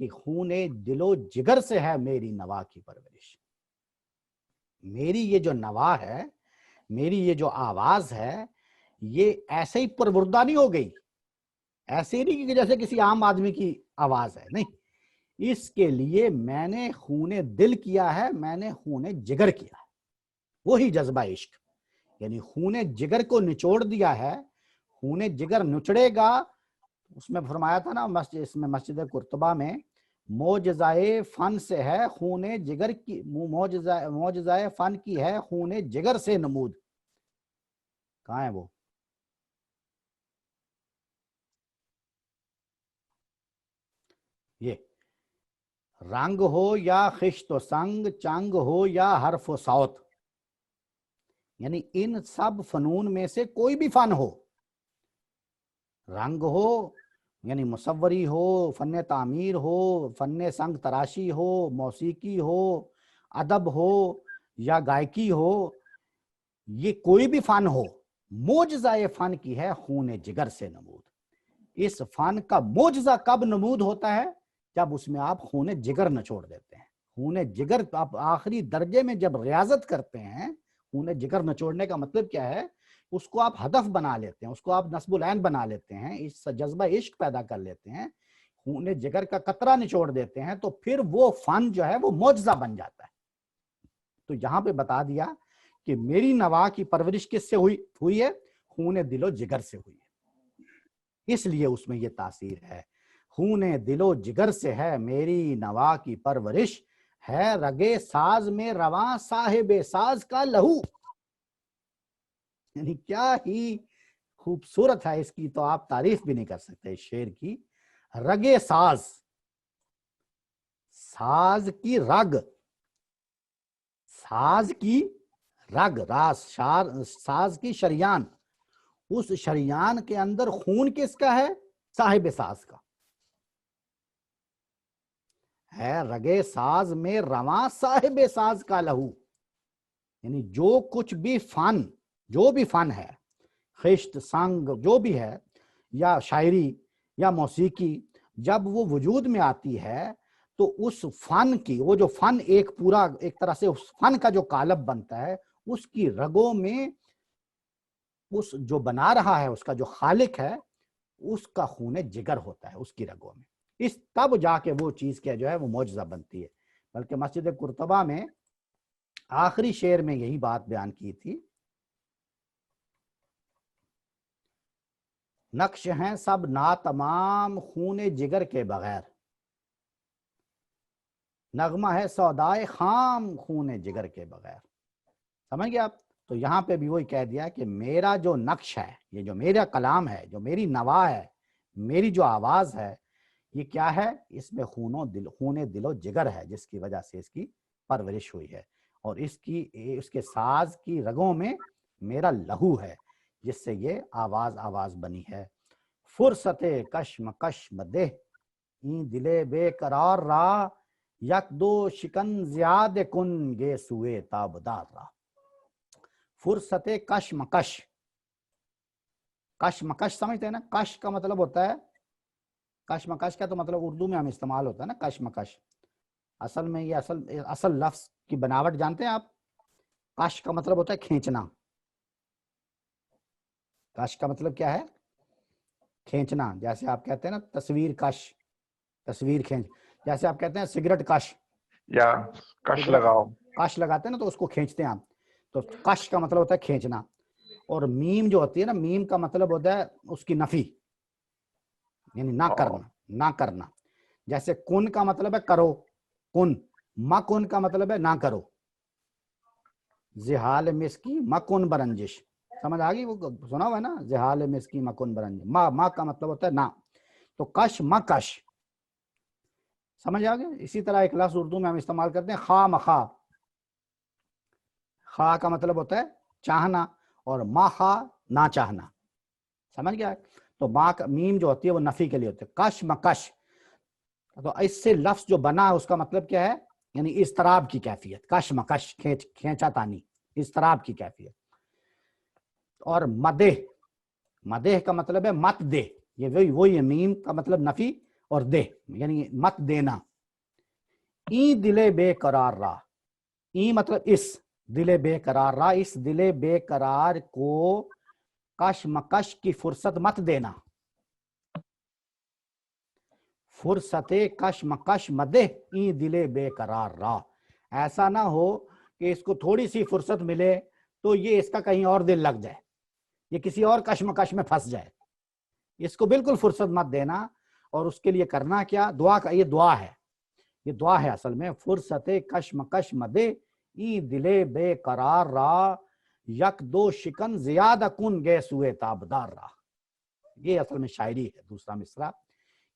Speaker 2: کہ خون دل و جگر سے ہے میری نوا کی پرورش. میری یہ جو نوا ہے، میری یہ جو آواز ہے، یہ ایسے ہی پروردہ نہیں ہو گئی، ایسے نہیں کہ جیسے کسی عام آدمی کی آواز ہے، نہیں. اس کے لیے میں نے خون دل کیا ہے، میں نے خون جگر کیا ہے. وہی جذبہ عشق، یعنی خون جگر کو نچوڑ دیا ہے. خون جگر نچڑے گا، اس میں فرمایا تھا نا اس میں مسجد قرطبہ میں، معجزۂ فن سے ہے خون جگر کی، معجزۂ فن کی ہے خون جگر سے نمود. کہاں ہے وہ؟ یہ رنگ ہو یا خشت و سنگ، چنگ ہو یا حرف و صوت، یعنی ان سب فنون میں سے کوئی بھی فن ہو، رنگ ہو یعنی مصوری ہو، فن تعمیر ہو، فن سنگ تراشی ہو، موسیقی ہو، ادب ہو یا گائکی ہو، یہ کوئی بھی فن ہو، معجزۂ فن کی ہے خون جگر سے نمود. اس فن کا معجزہ کب نمود ہوتا ہے؟ جب اس میں آپ خون جگر نچوڑ دیتے ہیں. خون جگر آپ آخری درجے میں جب ریاضت کرتے ہیں، خون جگر نچوڑنے کا مطلب کیا ہے، اس کو آپ ہدف بنا لیتے ہیں، اس کو آپ نصب العین بنا لیتے ہیں، اس جذبہ عشق پیدا کر لیتے ہیں، خون جگر کا قطرہ نچوڑ دیتے ہیں، تو پھر وہ فن جو ہے وہ معجزہ بن جاتا ہے. تو یہاں پہ بتا دیا کہ میری نوا کی پرورش کس سے ہوئی ہے، خون دل و جگر سے ہوئی ہے. اس لیے اس میں یہ تاثیر ہے، خون دل و جگر سے ہے میری نوا کی پرورش، ہے رگے ساز میں رواں صاحب ساز کا لہو. یعنی کیا ہی خوبصورت ہے اس کی، تو آپ تعریف بھی نہیں کر سکتے اس شعر کی. رگے ساز، ساز کی رگ، ساز کی رگ، ساز کی شریان، اس شریان کے اندر خون کس کا ہے؟ صاحب ساز کا ہے، رگے ساز میں رواں صاحب ساز کا لہو، یعنی جو کچھ بھی فن، جو بھی فن ہے، خشت، سنگ، جو بھی ہے، یا شاعری یا موسیقی، جب وہ وجود میں آتی ہے تو اس فن کی، وہ جو فن ایک پورا ایک طرح سے اس فن کا جو قالب بنتا ہے، اس کی رگوں میں اس جو بنا رہا ہے، اس کا جو خالق ہے، اس کا خون جگر ہوتا ہے اس کی رگوں میں، اس تب جا کے وہ چیز کیا جو ہے وہ معجزہ بنتی ہے۔ بلکہ مسجد قرطبہ میں آخری شعر میں یہی بات بیان کی تھی، نقش ہیں سب ناتمام خون جگر کے بغیر، نغمہ ہے سودائے خام خون جگر کے بغیر۔ سمجھ گئے آپ؟ تو یہاں پہ بھی وہی کہہ دیا کہ میرا جو نقش ہے، یہ جو میرا کلام ہے، جو میری نوا ہے، میری جو آواز ہے، یہ کیا ہے؟ اس میں خون دل و جگر ہے، جس کی وجہ سے اس کی پرورش ہوئی ہے، اور اس کے ساز کی رگوں میں میرا لہو ہے، جس سے یہ آواز بنی ہے۔ فرصت کشمکش مدح این دل بے قرار را، یک دو شکن زیاد کن گے سوئے تابدار را۔ فرصت کشمکش، کشمکش سمجھتے ہیں نا؟ کش کا مطلب ہوتا ہے، کشمکش کا تو مطلب اردو میں ہم استعمال ہوتا ہے نا کشمکش، اصل میں یہ اصل لفظ کی بناوٹ جانتے ہیں آپ؟ کش کا مطلب ہوتا ہے کھینچنا، کش کا مطلب کیا ہے؟ کھینچنا۔ جیسے آپ کہتے ہیں نا تصویر کش، تصویر کھینچ، جیسے آپ کہتے ہیں سگریٹ کش،
Speaker 1: یا کش لگاؤ،
Speaker 2: کش لگاتے ہیں نا تو اس کو کھینچتے ہیں آپ، تو کش کا مطلب ہوتا ہے کھینچنا۔ اور میم جو ہوتی ہے نا، میم کا مطلب ہوتا ہے اس کی نفی، یعنی نہ کرنا، نہ کرنا۔ جیسے کن کا مطلب ہے کرو، کن، مکن کا مطلب ہے نہ کرو، زحال مسکی مکن برنجش، سمجھ آگئی؟ وہ سنا ہوا ہے نا، زحال مسکی مکن برنجش، ما کا مطلب ہوتا ہے نہ، تو کش مکش، سمجھ آگئے؟ اسی طرح ایک لفظ اردو میں ہم استعمال کرتے ہیں خواہ مخواہ، خواہ کا مطلب ہوتا ہے چاہنا، اور مخواہ نہ چاہنا، سمجھ گیا؟ تو میم جو ہوتی ہے وہ نفی کے لیے ہوتی ہے۔ کش مکش، تو اس سے لفظ جو بنا اس کا مطلب کیا ہے؟ یعنی اضطراب کی کیفیت، کش مکش، کھینچا تانی، اضطراب کی کیفیت۔ اور مدح، مدح کا مطلب ہے مت دے، یہ وہی ہے، میم کا مطلب نفی اور دے یعنی مت دینا۔ این دل بے قرار را، این مطلب اس، دل بے قرار را، اس دل بے قرار کو کش مکش کی فرصت مت دینا۔ فرصت کش مکش مدح این دل بے قرار را، ایسا نہ ہو کہ اس کو تھوڑی سی فرصت ملے تو یہ اس کا کہیں اور دل لگ جائے، یہ کسی اور کشمکش میں پھنس جائے، اس کو بالکل فرصت مت دینا۔ اور اس کے لیے کرنا کیا؟ دعا کا، یہ دعا ہے، یہ دعا ہے اصل میں، فرصت کشمکش مدح این دل بے قرار را، یک دو شکن زیادہ کن گے سوئے تابدار را۔ یہ اصل میں شاعری ہے دوسرا مصرع،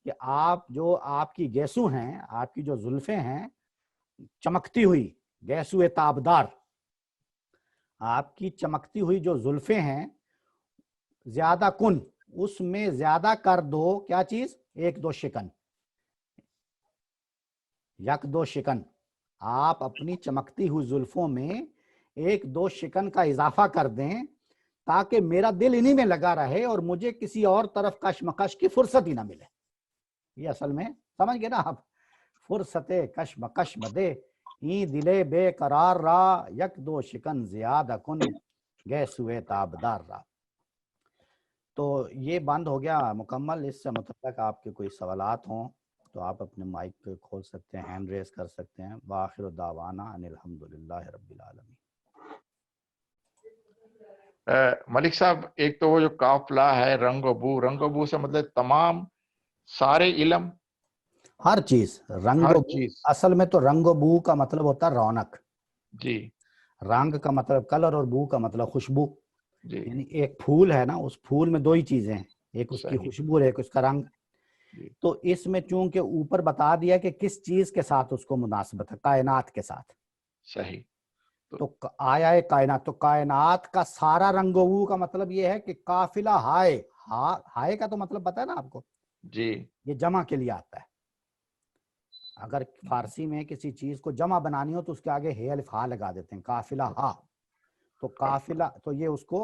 Speaker 2: کہ آپ کی گیسو ہیں، آپ کی جو زلفیں ہیں چمکتی ہوئی، گیسو تابدار، آپ کی چمکتی ہوئی جو زلفیں ہیں، زیادہ کن، اس میں زیادہ کر دو، کیا چیز؟ ایک دو شکن، یک دو شکن، آپ اپنی چمکتی ہوئی زلفوں میں ایک دو شکن کا اضافہ کر دیں تاکہ میرا دل انہی میں لگا رہے اور مجھے کسی اور طرف کشمکش کی فرصت ہی نہ ملے۔ یہ اصل میں سمجھ گئے نا آپ؟ فرصت کشمکش مدح این دل بے قرار را، یک دو شکن زیادہ کن گے سوئے تابدار را۔ تو یہ بند ہو گیا مکمل۔ اس سے متعلق آپ کے کوئی سوالات ہوں تو آپ اپنے مائک پہ کھول سکتے ہیں، ہینڈ ریز کر سکتے ہیں۔ وآخر دعوانا ان الحمدللہ رب العالمین۔
Speaker 1: ملک صاحب، ایک تو وہ جو قافلہ ہے، رنگ و بو، رنگ و بو سے مطلب تمام سارے علم،
Speaker 2: ہر چیز، رنگ
Speaker 1: ہر
Speaker 2: و بو،
Speaker 1: چیز،
Speaker 2: اصل میں تو رنگ و بو کا مطلب ہوتا ہے رونق،
Speaker 1: جی
Speaker 2: رنگ کا مطلب کلر اور بو کا مطلب خوشبو،
Speaker 1: جی،
Speaker 2: یعنی ایک پھول ہے نا، اس پھول میں دو ہی چیزیں ہیں، ایک اس کی
Speaker 1: صحیح،
Speaker 2: خوشبو اور ایک اس کا رنگ۔ تو اس میں چونکہ اوپر بتا دیا کہ کس چیز کے ساتھ اس کو مناسبت ہے، کائنات کے ساتھ.
Speaker 3: صحیح.
Speaker 2: تو آیا ہے کائنات، تو کائنات کا سارا رنگ و بو کا مطلب یہ ہے کہ قافلہ ہائے، ہائے کا تو مطلب پتا ہے نا آپ کو؟
Speaker 3: جی.
Speaker 2: یہ جمع کے لیے آتا ہے. اگر فارسی میں کسی چیز کو جمع بنانی ہو تو اس کے آگے ہے الف ہا لگا دیتے ہیں، قافلہ ہا. تو قافلہ، تو یہ اس کو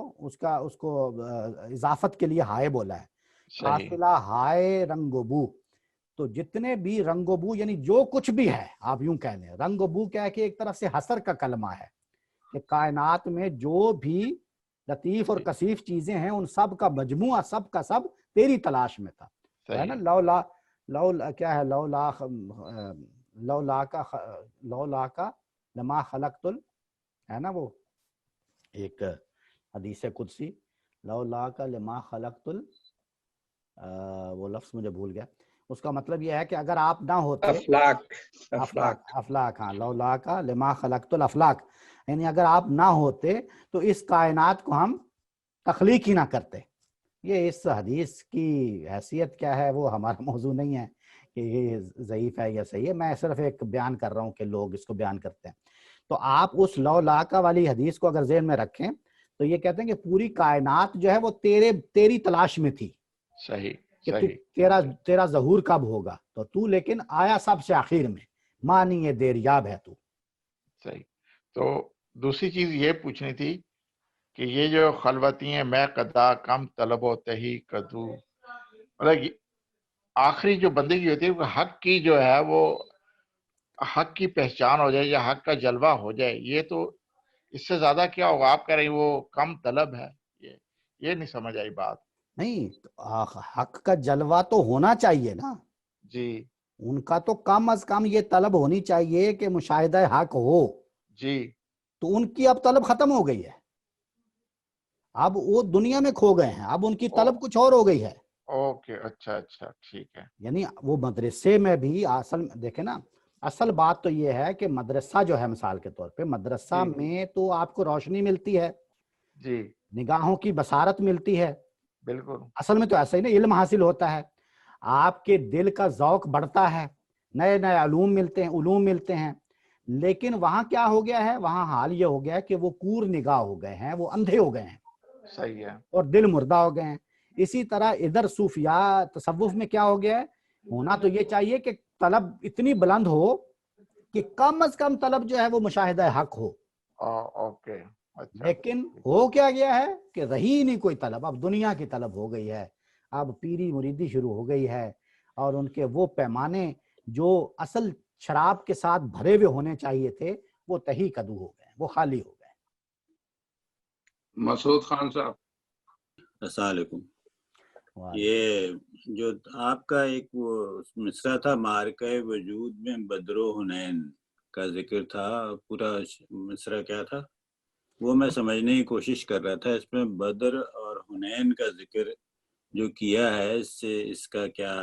Speaker 2: اضافت کے لیے ہائے بولا ہے. قافلہ ہائے رنگ و بو. تو جتنے بھی رنگ و بو یعنی جو کچھ بھی ہے، آپ یوں کہہ لیں رنگ و بو کیا ہے کہ ایک طرف سے حسر کا کلمہ ہے کہ کائنات میں جو بھی لطیف اور کثیف چیزیں ہیں ان سب کا مجموعہ، سب کا سب تیری تلاش میں تھا. ہے نا، لولا کیا ہے، لولا کا لما خلقت ہے نا، وہ ایک حدیث قدسی، لولا کا لما خلقت وہ لفظ مجھے بھول گیا. اس کا مطلب یہ ہے کہ اگر آپ نہ ہوتے، افلاک، ہاں، لولا کا لما خلقت الافلاک، یعنی اگر آپ نہ ہوتے تو اس کائنات کو ہم تخلیق ہی نہ کرتے. یہ اس حدیث کی حیثیت کیا ہے وہ ہمارا موضوع نہیں ہے کہ یہ ضعیف ہے یا صحیح ہے، میں صرف ایک بیان کر رہا ہوں کہ لوگ اس کو بیان کرتے ہیں. تو آپ اس لولا کا والی حدیث کو اگر ذہن میں رکھیں تو یہ کہتے ہیں کہ پوری کائنات جو ہے وہ تیری تلاش میں تھی.
Speaker 3: صحیح.
Speaker 2: کہ تیرا ظہور کب ہوگا، تو لیکن آیا سب سے آخر میں، مانی یہ دیریاب ہے تو.
Speaker 3: صحیح. تو دوسری چیز یہ پوچھنی تھی کہ یہ جو خلوتی ہیں میں قدا کم طلب و تہی کدو، مطلب آخری جو بندگی ہوتی ہے وہ حق کی جو ہے وہ حق کی پہچان ہو جائے یا حق کا جلوہ ہو جائے، یہ تو اس سے زیادہ کیا ہوگا؟ آپ کہہ رہے ہیں وہ کم طلب ہے، یہ نہیں سمجھ آئی بات.
Speaker 2: نہیں، حق کا جلوہ تو ہونا چاہیے نا
Speaker 3: جی.
Speaker 2: ان کا، تو کم از کم یہ طلب ہونی چاہیے کہ مشاہدہ حق ہو.
Speaker 3: جی.
Speaker 2: تو ان کی اب طلب ختم ہو گئی ہے، اب وہ دنیا میں کھو گئے ہیں، اب ان کی طلب کچھ اور ہو گئی ہے.
Speaker 3: اوکے، اچھا، ٹھیک ہے.
Speaker 2: یعنی وہ مدرسے میں بھی اصل دیکھیں نا، اصل بات تو یہ ہے کہ مدرسہ جو ہے، مثال کے طور پہ مدرسہ میں تو آپ کو روشنی ملتی ہے،
Speaker 3: جی،
Speaker 2: نگاہوں کی بصارت ملتی ہے.
Speaker 3: بالکل.
Speaker 2: اصل میں تو ایسا ہی نا، علم حاصل ہوتا ہے، آپ کے دل کا ذوق بڑھتا ہے، نئے نئے علوم ملتے ہیں. لیکن وہاں کیا ہو گیا ہے، وہاں حال یہ ہو گیا ہے کہ وہ کور نگاہ ہو گئے ہیں، وہ اندھے ہو گئے ہیں.
Speaker 3: صحیح ہے. اور
Speaker 2: دل مردہ ہو گئے ہیں. اسی طرح ادھر صوفیاء تصوف میں کیا ہو گیا ہے، ہونا تو یہ چاہیے کہ طلب اتنی بلند ہو کہ کم از کم طلب جو ہے وہ مشاہدہ حق ہو.
Speaker 3: اوکے.
Speaker 2: لیکن ہو کیا گیا ہے کہ رہی نہیں کوئی طلب، اب دنیا کی طلب ہو گئی ہے، اب پیری مریدی شروع ہو گئی ہے، اور ان کے وہ پیمانے جو اصل شراب کے ساتھ بھرے ہوئے ہونے چاہیے تھے وہ تہی کدو ہو گئے، وہ خالی ہو گئے.
Speaker 4: مسعود خان صاحب،
Speaker 5: السلام علیکم. یہ جو آپ کا ایک وہ مصرع تھا، معرکہ وجود میں بدر و حنین کا ذکر تھا، پورا مصرع کیا تھا وہ میں سمجھنے کی کوشش کر رہا تھا. اس میں بدر اور حنین کا ذکر جو کیا ہے، اس سے اس کا کیا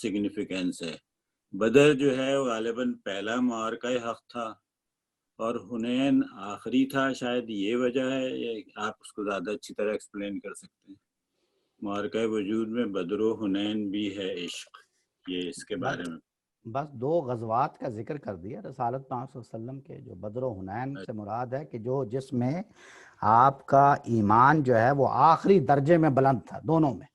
Speaker 5: سگنیفیکنس ہے؟ بدر جو ہے وہ غالباً پہلا معرکہ حق تھا اور حنین آخری تھا، شاید یہ وجہ ہے، یا آپ اس کو زیادہ اچھی طرح ایکسپلین کر سکتے ہیں؟ معرکہ وجود میں بدر و حنین بھی ہے عشق، یہ اس کے بارے میں
Speaker 2: بس 2 غزوات کا ذکر کر دیا رسالت پاک صلی اللہ علیہ وسلم کے. جو بدر و حنین سے مراد ہے کہ جس میں آپ کا ایمان جو ہے وہ آخری درجے میں بلند تھا دونوں میں،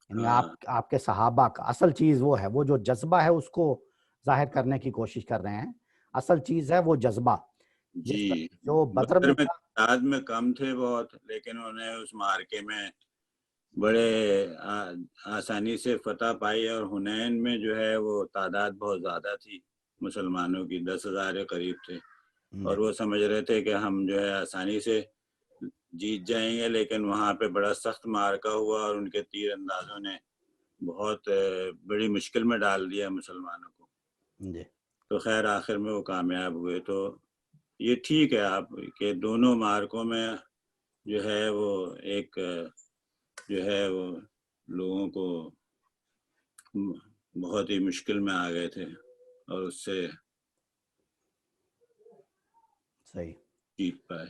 Speaker 2: یعنی آپ کے صحابہ کا اصل چیز وہ ہے، وہ جو جذبہ ہے اس کو ظاہر کرنے کی کوشش کر رہے ہیں. اصل چیز ہے وہ جذبہ.
Speaker 5: جی.
Speaker 2: جو بدر میں
Speaker 5: تعداد میں کم تھے بہت، لیکن انہیں اس معرکے میں بڑے آسانی سے فتح پائی، اور حنین میں جو ہے وہ تعداد بہت زیادہ تھی مسلمانوں کی، 10,000 کے قریب تھے، اور وہ سمجھ رہے تھے کہ ہم جو ہے آسانی سے جیت جائیں گے، لیکن وہاں پہ بڑا سخت معرکہ ہوا اور ان کے تیر اندازوں نے بہت بڑی مشکل میں ڈال دیا مسلمانوں کو. تو خیر آخر میں وہ کامیاب ہوئے. تو یہ ٹھیک ہے آپ کہ دونوں معرکوں میں جو ہے وہ ایک جو ہے وہ لوگوں کو بہت ہی مشکل میں آ گئے تھے اور اس سے
Speaker 2: صحیح
Speaker 5: جیت پائے.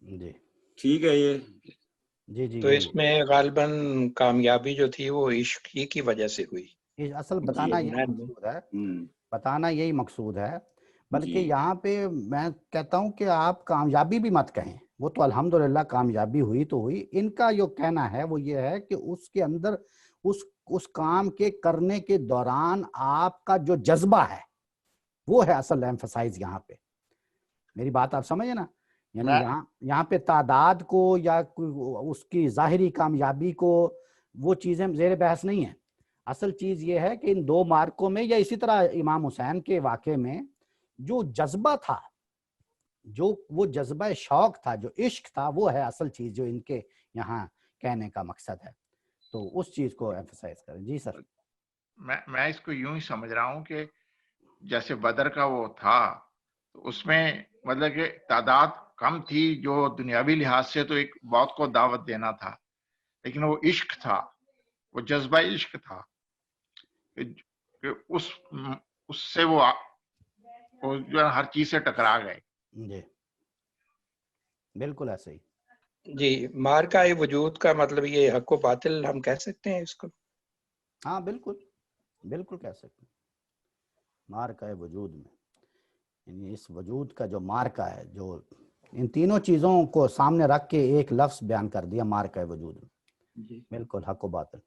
Speaker 2: جی
Speaker 5: ٹھیک ہے. یہ
Speaker 3: تو اس میں غالباً کامیابی جو تھی وہ عشق ہی کی وجہ سے ہوئی.
Speaker 2: اصل بتانا یہی مقصود ہے، بتانا یہی مقصود ہے، بلکہ یہاں پہ میں کہتا ہوں کہ آپ کامیابی بھی مت کہیں، وہ تو الحمدللہ کامیابی ہوئی تو ہوئی، ان کا جو کہنا ہے وہ یہ ہے کہ اس کے اندر اس کام کے کرنے کے دوران آپ کا جو جذبہ ہے وہ ہے اصل ایمفسائز یہاں پہ. میری بات آپ سمجھے نا، یعنی یہاں پہ تعداد کو یا اس کی ظاہری کامیابی کو وہ چیزیں زیر بحث نہیں ہیں. اصل چیز یہ ہے کہ ان دو مارکوں میں یا اسی طرح امام حسین کے واقعے میں جو جذبہ تھا، جو وہ جذبہ شوق تھا، جو عشق تھا، وہ ہے اصل چیز جو ان کے یہاں کہنے کا مقصد ہے. تو اس چیز کو ایمفسائز کریں. جی سر.
Speaker 3: میں اس کو یوں ہی سمجھ رہا ہوں کہ جیسے بدر کا وہ تھا تو اس میں مطلب کہ تعداد کم تھی، جو دنیاوی لحاظ سے تو ایک بہت کو دعوت دینا تھا، لیکن وہ عشق تھا، وہ جذبہ عشق تھا کہ اس سے وہ جو ہے ہر چیز سے ٹکرا گئے.
Speaker 2: جی بالکل ایسے ہی.
Speaker 4: جی مارکہ وجود کا مطلب یہ حق و باطل ہم کہہ سکتے ہیں اس کو؟
Speaker 2: ہاں بالکل بالکل کہہ سکتے ہیں. مارکہ وجود میں یعنی اس وجود کا جو مارکہ ہے، جو ان تینوں چیزوں کو سامنے رکھ کے ایک لفظ بیان کر دیا مارکہ وجود میں.
Speaker 4: جی
Speaker 2: بالکل حق و باطل.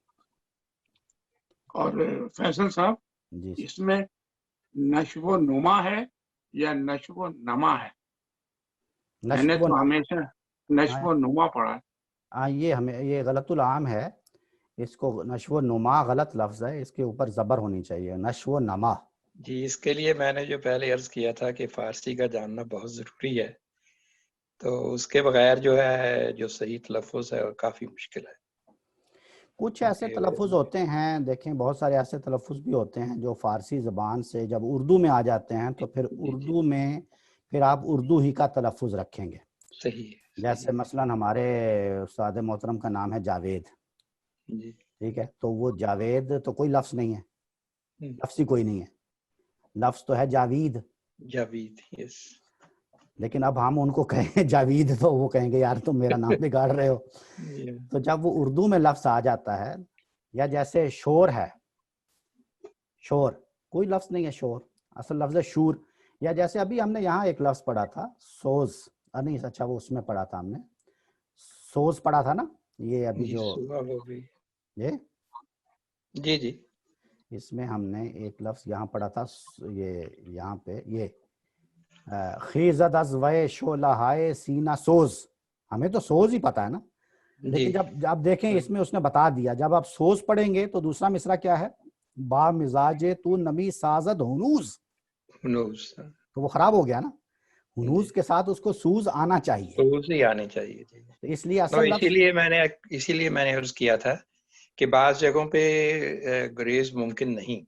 Speaker 6: اور فیصل صاحب
Speaker 2: جی
Speaker 6: اس میں نشو و نما ہے یا نشو و نما ہے؟ میں نے تو ہمیشہ نشو و نما پڑھا ہے.
Speaker 2: ہاں یہ غلط العام ہے، اس کو نشو و نما غلط لفظ ہے، اس کے اوپر زبر ہونی چاہیے، نشو و نما.
Speaker 4: جی اس کے لیے میں نے جو پہلے عرض کیا تھا کہ فارسی کا جاننا بہت ضروری ہے، تو اس کے بغیر جو ہے جو صحیح تلفظ ہے وہ کافی مشکل ہے.
Speaker 2: کچھ ایسے تلفظ ہوتے ہیں، دیکھیں بہت سارے ایسے تلفظ بھی ہوتے ہیں جو فارسی زبان سے جب اردو میں آ جاتے ہیں تو پھر اردو میں پھر آپ اردو ہی کا تلفظ رکھیں گے.
Speaker 4: صحیح.
Speaker 2: جیسے مثلا ہمارے استاد محترم کا نام ہے جاوید، ٹھیک ہے، تو وہ جاوید تو کوئی لفظ نہیں ہے، لفظ ہی کوئی نہیں ہے، لفظ تو ہے جاوید.
Speaker 4: جاوید یس.
Speaker 2: لیکن اب ہم ان کو کہیں جاوید تو وہ کہیں گے یار تم میرا نام بگاڑ رہے ہو. تو جب وہ اردو میں لفظ آ جاتا ہے، یا جیسے شور ہے، شور کوئی لفظ نہیں ہے، شور اصل لفظ ہے شور. یا جیسے ابھی ہم نے یہاں ایک لفظ پڑھا تھا سوز، نہیں اچھا وہ اس میں پڑھا تھا ہم نے سوز پڑھا تھا نا، یہ ابھی جو
Speaker 4: جی جی
Speaker 2: اس میں ہم نے ایک لفظ یہاں پڑھا تھا، یہ یہاں پہ یہ خیزد از وے شولہائے سینہ سوز، ہمیں تو سوز ہی پتا ہے نا، لیکن جب آپ دیکھیں اس میں اس نے بتا دیا، جب آپ سوز پڑھیں گے تو دوسرا مصرع کیا ہے، با مزاج تو نمی سازد ہنوز، تو وہ خراب ہو گیا نا، ہنوز کے ساتھ اس کو سوز آنا چاہیے،
Speaker 4: سوز ہی آنی چاہیے.
Speaker 2: تو اس لیے اصل
Speaker 4: اسی لیے میں نے عرض کیا تھا کہ بعض جگہوں پہ گریز ممکن نہیں،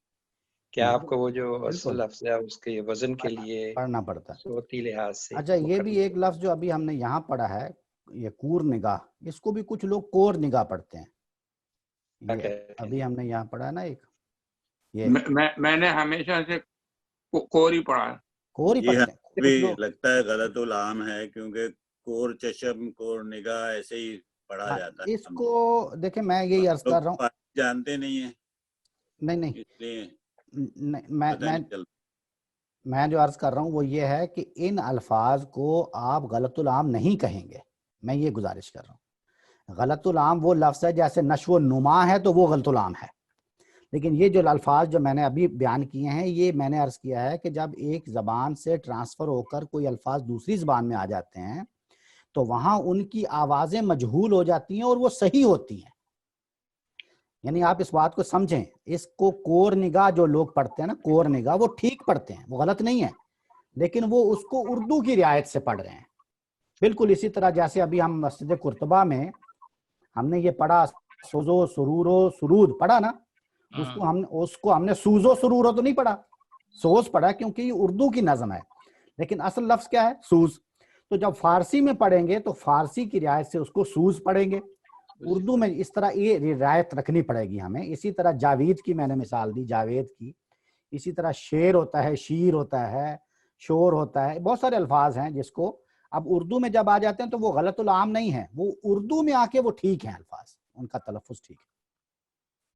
Speaker 4: کہ آپ کو وہ جو اصل لفظ ہے اس کے وزن کے لیے
Speaker 2: پڑھنا پڑتا ہے
Speaker 4: صوتی لحاظ سے.
Speaker 2: اچھا یہ بھی ایک لفظ جو ابھی ہم نے یہاں پڑھا ہے، یہ کور نگاہ، اس کو بھی کچھ لوگ کور نگاہ پڑھتے ہیں، یہ ابھی ہم نے یہاں پڑھا ہے نا ایک، یہ
Speaker 6: میں نے ہمیشہ سے کور ہی پڑھا ہے.
Speaker 2: کور ہی پڑھتے ہیں.
Speaker 5: بھی لگتا ہے غلط العام ہے، کیونکہ کور چشم کور نگاہ ایسے ہی پڑھا جاتا ہے.
Speaker 2: اس کو دیکھیں میں یہی عرض کر رہا ہوں،
Speaker 5: جانتے نہیں ہیں،
Speaker 2: نہیں میں جو عرض کر رہا ہوں وہ یہ ہے کہ ان الفاظ کو آپ غلط العام نہیں کہیں گے، میں یہ گزارش کر رہا ہوں. غلط العام وہ لفظ ہے جیسے نشو و نما ہے تو وہ غلط العام ہے، لیکن یہ جو الفاظ جو میں نے ابھی بیان کیے ہیں، یہ میں نے عرض کیا ہے کہ جب ایک زبان سے ٹرانسفر ہو کر کوئی الفاظ دوسری زبان میں آ جاتے ہیں تو وہاں ان کی آوازیں مجہول ہو جاتی ہیں اور وہ صحیح ہوتی ہیں. یعنی آپ اس بات کو سمجھیں، اس کو کور نگاہ جو لوگ پڑھتے ہیں نا، کور نگاہ، وہ ٹھیک پڑھتے ہیں، وہ غلط نہیں ہے، لیکن وہ اس کو اردو کی رعایت سے پڑھ رہے ہیں. بالکل اسی طرح جیسے ابھی ہم مسجد قرطبہ میں ہم نے یہ پڑھا سوزو سرور و سرود پڑھا نا، اس کو ہم نے سوزو سرورو تو نہیں پڑھا، سوز پڑھا، کیونکہ یہ اردو کی نظم ہے، لیکن اصل لفظ کیا ہے، سوز. تو جب فارسی میں پڑھیں گے تو فارسی کی رعایت سے اس کو سوز پڑھیں گے، اردو میں اس طرح یہ رعایت رکھنی پڑے گی ہمیں. اسی طرح جاوید کی میں نے مثال دی، جاوید کی، اسی طرح شیر ہوتا ہے، شیر ہوتا ہے، شور ہوتا ہے، بہت سارے الفاظ ہیں جس کو اب اردو میں جب آ جاتے ہیں تو وہ غلط العام نہیں ہے، وہ اردو میں آ کے وہ ٹھیک ہیں، الفاظ ان کا تلفظ ٹھیک ہے.